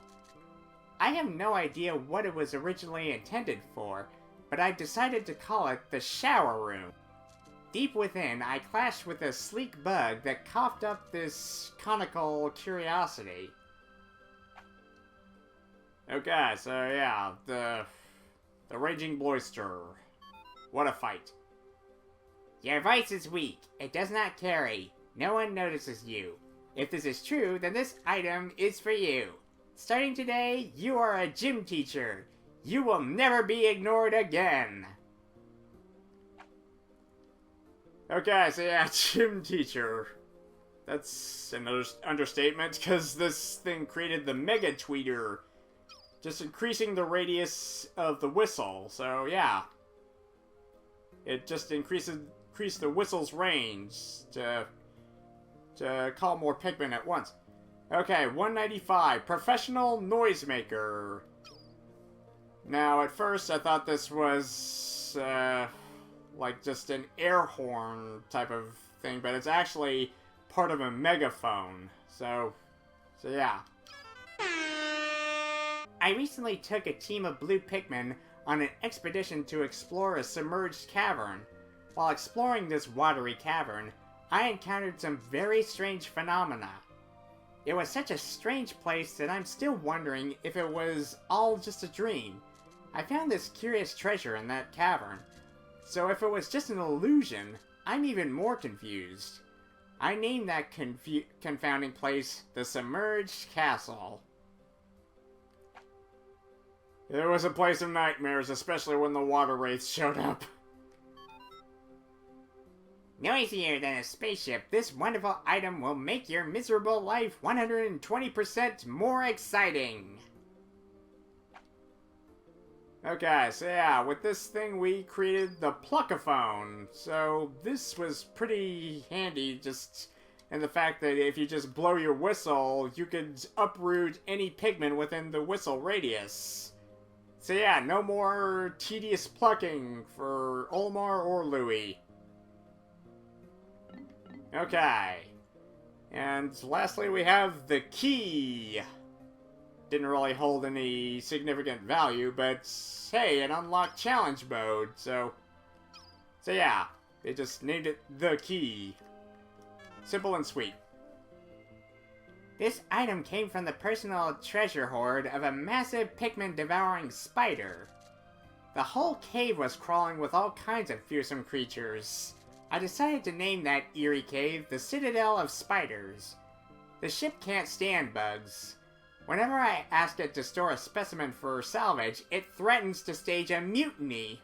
I have no idea what it was originally intended for, but I decided to call it the shower room. Deep within, I clashed with a sleek bug that coughed up this conical curiosity. Okay, so yeah, the Raging Bloister. What a fight. Your voice is weak. It does not carry. No one notices you. If this is true, then this item is for you. Starting today, you are a gym teacher. You will never be ignored again. Okay, so yeah, gym teacher. That's an understatement, because this thing created the Mega Tweeter, just increasing the radius of the whistle. So yeah, it just increased the whistle's range to call more Pikmin at once. Okay, 195, professional noisemaker. Now, at first, I thought this was like just an air horn type of thing, but it's actually part of a megaphone. So yeah. I recently took a team of blue Pikmin on an expedition to explore a submerged cavern. While exploring this watery cavern, I encountered some very strange phenomena. It was such a strange place that I'm still wondering if it was all just a dream. I found this curious treasure in that cavern. So if it was just an illusion, I'm even more confused. I named that confounding place the Submerged Castle. It was a place of nightmares, especially when the water wraiths showed up. Noisier than a spaceship, this wonderful item will make your miserable life 120% more exciting. Okay, so yeah, with this thing we created the Pluckaphone. So this was pretty handy, just in the fact that if you just blow your whistle, you could uproot any Pikmin within the whistle radius. So yeah, no more tedious plucking for Olmar or Louie. Okay. And lastly, we have the key. Didn't really hold any significant value, but hey, it unlocked challenge mode, so yeah, they just named it the key. Simple and sweet. This item came from the personal treasure hoard of a massive Pikmin-devouring spider. The whole cave was crawling with all kinds of fearsome creatures. I decided to name that eerie cave the Citadel of Spiders. The ship can't stand bugs. Whenever I ask it to store a specimen for salvage, it threatens to stage a mutiny.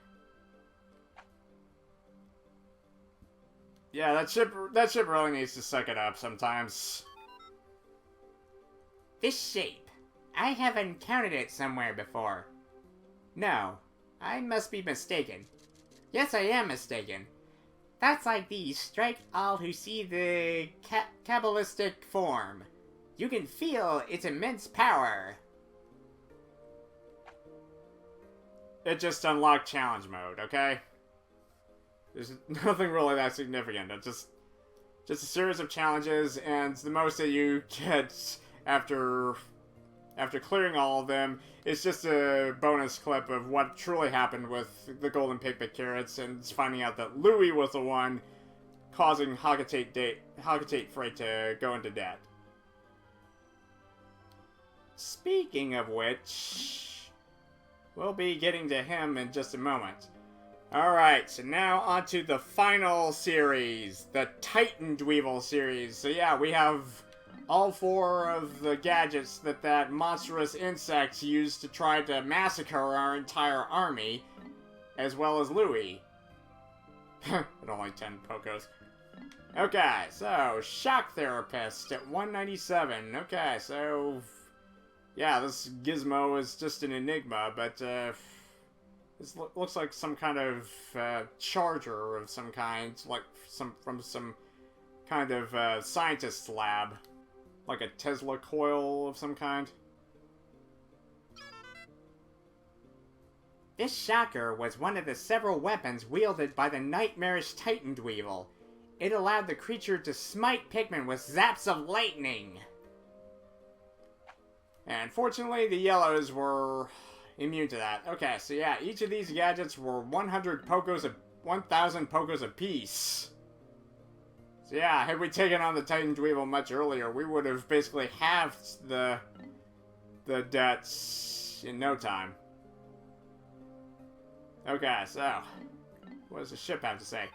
Yeah, that ship really needs to suck it up sometimes. This shape. I have encountered it somewhere before. No, I must be mistaken. Yes, I am mistaken. Thoughts like these strike all who see the Kabbalistic form. You can feel its immense power. It just unlocked challenge mode, okay? There's nothing really that significant. It's just a series of challenges, and the most that you get after clearing all of them is just a bonus clip of what truly happened with the Golden Pikmin carrots, and finding out that Louie was the one causing Hogatate Freight to go into debt. Speaking of which, we'll be getting to him in just a moment. Alright, so now on to the final series, the Titan Dweevil series. So yeah, we have all four of the gadgets that monstrous insect used to try to massacre our entire army, as well as Louie. But only 10 Pokos. Okay, so, Shock Therapist at 197. Okay, so yeah, this gizmo is just an enigma, but Looks like some kind of charger of some kind, like from some kind of scientist's lab, like a Tesla coil of some kind. This shocker was one of the several weapons wielded by the nightmarish Titan Dweevil. It allowed the creature to smite Pikmin with zaps of lightning. And fortunately, the yellows were immune to that. Okay, so yeah, each of these gadgets were 1,000 Pokos apiece. So yeah, had we taken on the Titan Dweevil much earlier, we would have basically halved the debts in no time. Okay, so what does the ship have to say?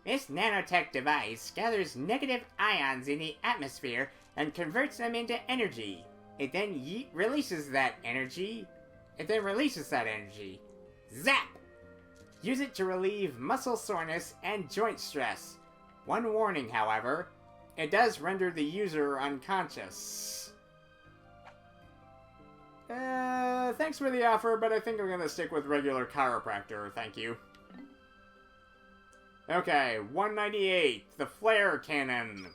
This nanotech device gathers negative ions in the atmosphere and converts them into energy. It then releases that energy. Zap! Use it to relieve muscle soreness and joint stress. One warning, however, it does render the user unconscious. Thanks for the offer, but I think I'm gonna stick with regular chiropractor, thank you. Okay, 198, the flare cannon.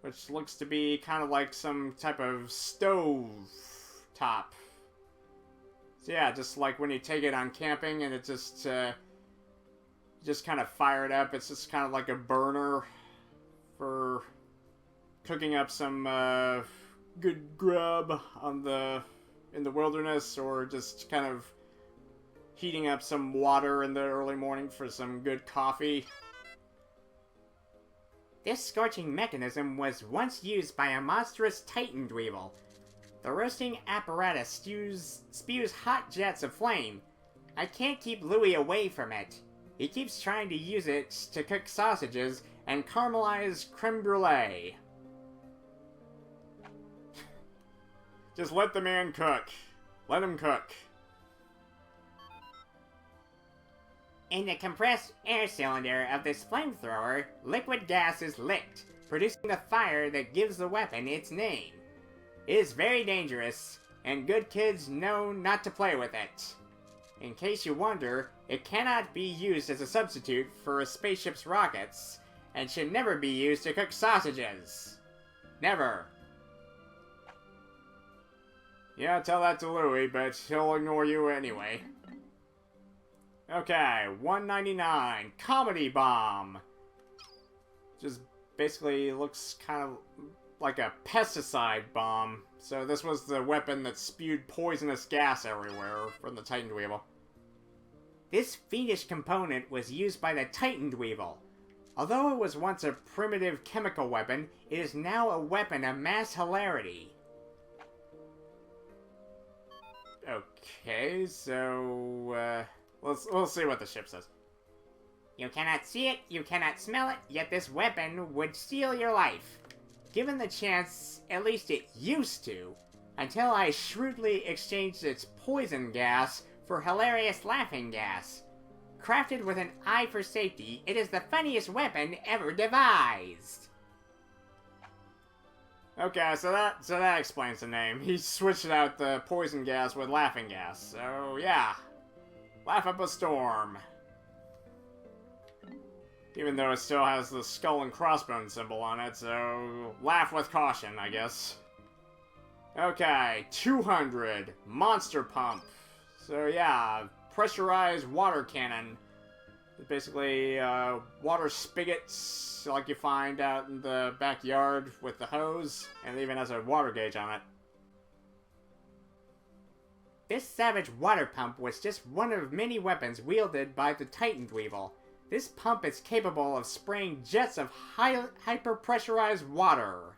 Which looks to be kind of like some type of stove top. So yeah, just like when you take it on camping and it just kind of fire it up. It's just kind of like a burner for cooking up some good grub in the wilderness, or just kind of heating up some water in the early morning for some good coffee. This scorching mechanism was once used by a monstrous Titan Dweevil. The roasting apparatus spews hot jets of flame. I can't keep Louis away from it. He keeps trying to use it to cook sausages and caramelize creme brulee. Just let the man cook. Let him cook. In the compressed air cylinder of this flamethrower, liquid gas is licked, producing the fire that gives the weapon its name. It is very dangerous, and good kids know not to play with it. In case you wonder, it cannot be used as a substitute for a spaceship's rockets, and should never be used to cook sausages. Never. Yeah, tell that to Louis, but he'll ignore you anyway. Okay, 199, Comedy Bomb. Just basically looks kind of like a pesticide bomb. So this was the weapon that spewed poisonous gas everywhere from the Titan Dweevil. This fiendish component was used by the Titan Dweevil. Although it was once a primitive chemical weapon, it is now a weapon of mass hilarity. Okay, so, we'll see what the ship says. You cannot see it, you cannot smell it, yet this weapon would steal your life. Given the chance, at least it used to, until I shrewdly exchanged its poison gas for hilarious laughing gas. Crafted with an eye for safety, it is the funniest weapon ever devised. Okay, so that explains the name. He switched out the poison gas with laughing gas. So yeah, laugh up a storm. Even though it still has the skull and crossbones symbol on it, so laugh with caution, I guess. Okay, 200, Monster Pump. So yeah, pressurized water cannon. Basically, water spigots like you find out in the backyard with the hose, and it even has a water gauge on it. This savage water pump was just one of many weapons wielded by the Titan Dweevil. This pump is capable of spraying jets of hyper-pressurized water.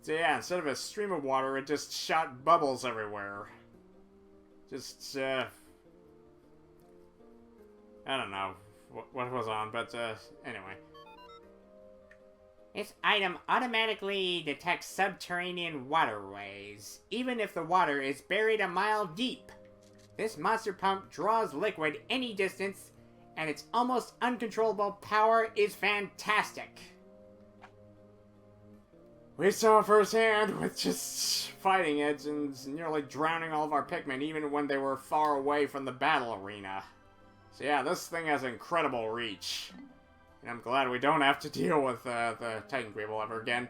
So yeah, instead of a stream of water, it just shot bubbles everywhere. Just, I don't know what was on, but, anyway. This item automatically detects subterranean waterways, even if the water is buried a mile deep. This monster pump draws liquid any distance, and its almost uncontrollable power is fantastic. we saw firsthand with just fighting it and nearly drowning all of our Pikmin even when they were far away from the battle arena. So yeah, this thing has incredible reach. And I'm glad we don't have to deal with the Titan Weevil ever again.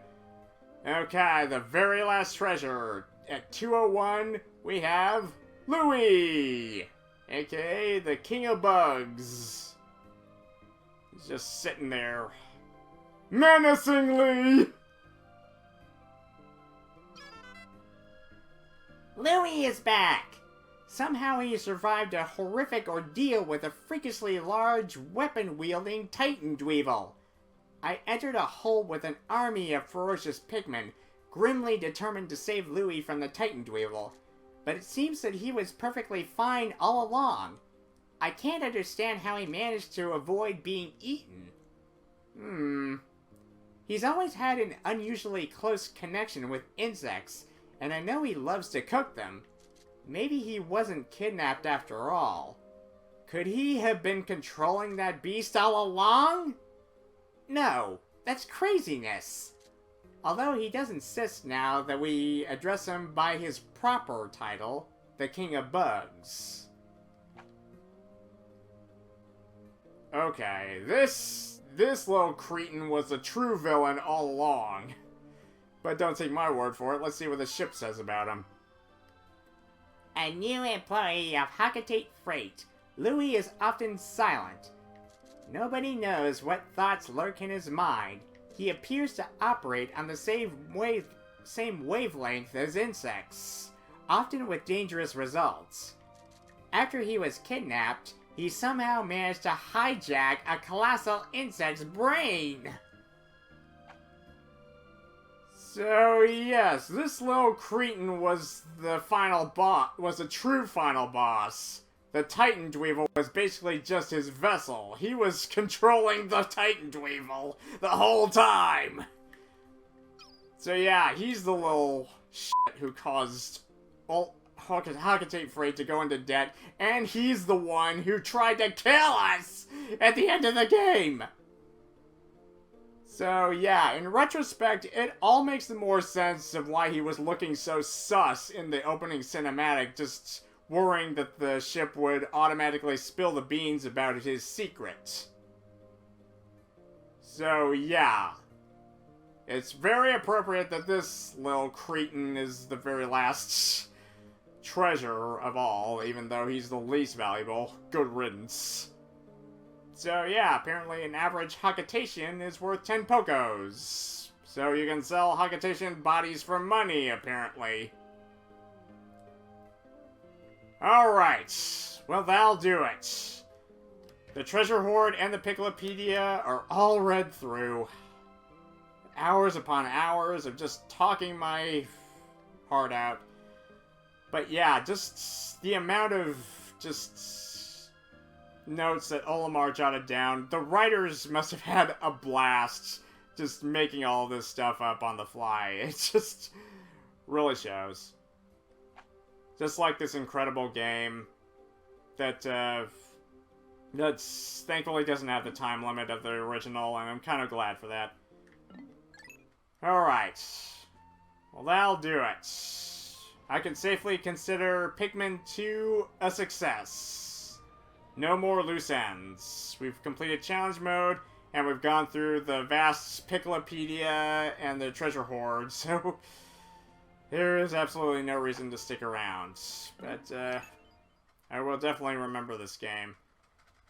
Okay, the very last treasure. At 201, we have Louie! AKA the King of Bugs. He's just sitting there menacingly! Louie is back! Somehow he survived a horrific ordeal with a freakishly large, weapon-wielding Titan Dweevil. I entered a hole with an army of ferocious Pikmin, grimly determined to save Louie from the Titan Dweevil, but it seems that he was perfectly fine all along. I can't understand how he managed to avoid being eaten. He's always had an unusually close connection with insects, and I know he loves to cook them. Maybe he wasn't kidnapped after all. Could he have been controlling that beast all along? No, that's craziness. Although he does insist now that we address him by his proper title, the King of Bugs. Okay, this little cretin was a true villain all along. But don't take my word for it, let's see what the ship says about him. A new employee of Hakatate Freight, Louie is often silent. Nobody knows what thoughts lurk in his mind. He appears to operate on the same wavelength as insects, often with dangerous results. After he was kidnapped, he somehow managed to hijack a colossal insect's brain. So yes, this little cretin was the final boss, was a true final boss. The Titan Dweevil was basically just his vessel. He was controlling the Titan Dweevil the whole time. So yeah, he's the little shit who caused Hakatate Freight to go into debt, and he's the one who tried to kill us at the end of the game. So yeah, in retrospect, it all makes the more sense of why he was looking so sus in the opening cinematic, just worrying that the ship would automatically spill the beans about his secret. So yeah, it's very appropriate that this little cretin is the very last treasure of all, even though he's the least valuable. Good riddance. So yeah, apparently an average Hakatation is worth 10 Pokos. So you can sell Hakatation bodies for money, apparently. Alright, well that'll do it. The Treasure Hoard and the Picklepedia are all read through. Hours upon hours of just talking my heart out. But yeah, just the amount of just notes that Olimar jotted down. The writers must have had a blast just making all this stuff up on the fly. It just really shows. Just like this incredible game that that's thankfully doesn't have the time limit of the original, and I'm kind of glad for that. Alright. Well, that'll do it. I can safely consider Pikmin 2 a success. No more loose ends. We've completed challenge mode, and we've gone through the vast Picklepedia and the Treasure Hoard, so there is absolutely no reason to stick around. But, I will definitely remember this game.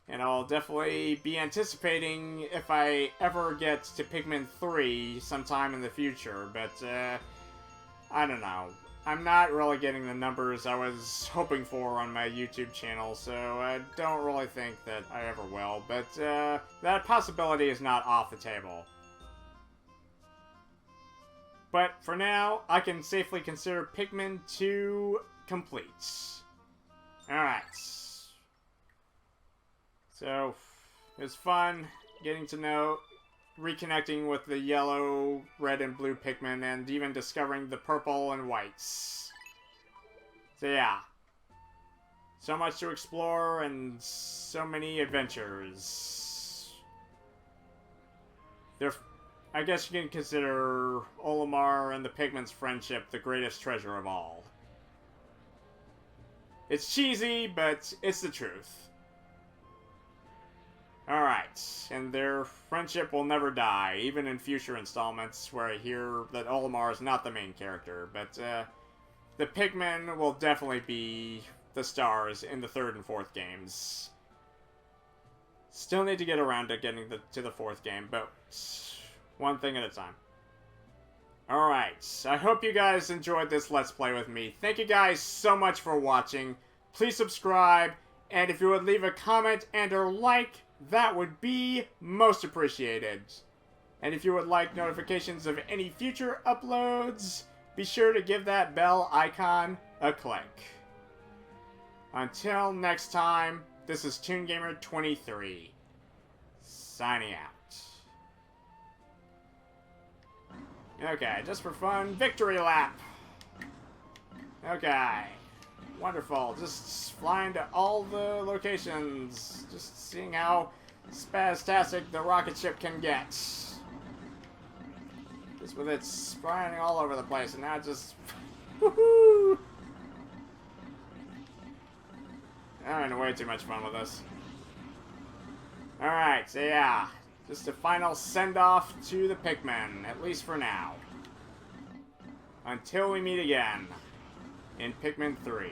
And I'll definitely be anticipating if I ever get to Pikmin 3 sometime in the future, but, I don't know. I'm not really getting the numbers I was hoping for on my YouTube channel, so I don't really think that I ever will, but, that possibility is not off the table. But for now, I can safely consider Pikmin 2 complete. Alright. So, it was fun getting to know, reconnecting with the yellow, red, and blue Pikmin, and even discovering the purple and whites. So yeah. So much to explore, and so many adventures. I guess you can consider Olimar and the Pikmin's friendship the greatest treasure of all. It's cheesy, but it's the truth. Alright, and their friendship will never die, even in future installments where I hear that Olimar is not the main character, but the Pikmin will definitely be the stars in the 3rd and 4th games. Still need to get around to getting to the 4th game, but one thing at a time. Alright, I hope you guys enjoyed this Let's Play with me. Thank you guys so much for watching. Please subscribe, and if you would leave a comment and or like, that would be most appreciated. And if you would like notifications of any future uploads, be sure to give that bell icon a click. Until next time, this is ToonGamer23, signing out. Okay, just for fun, victory lap! Okay, wonderful, just flying to all the locations, just seeing how spastastic the rocket ship can get. Just with its flying all over the place, and now just... woohoo! I'm having way too much fun with this. Alright, so yeah. Just a final send-off to the Pikmin, at least for now. Until we meet again in Pikmin 3.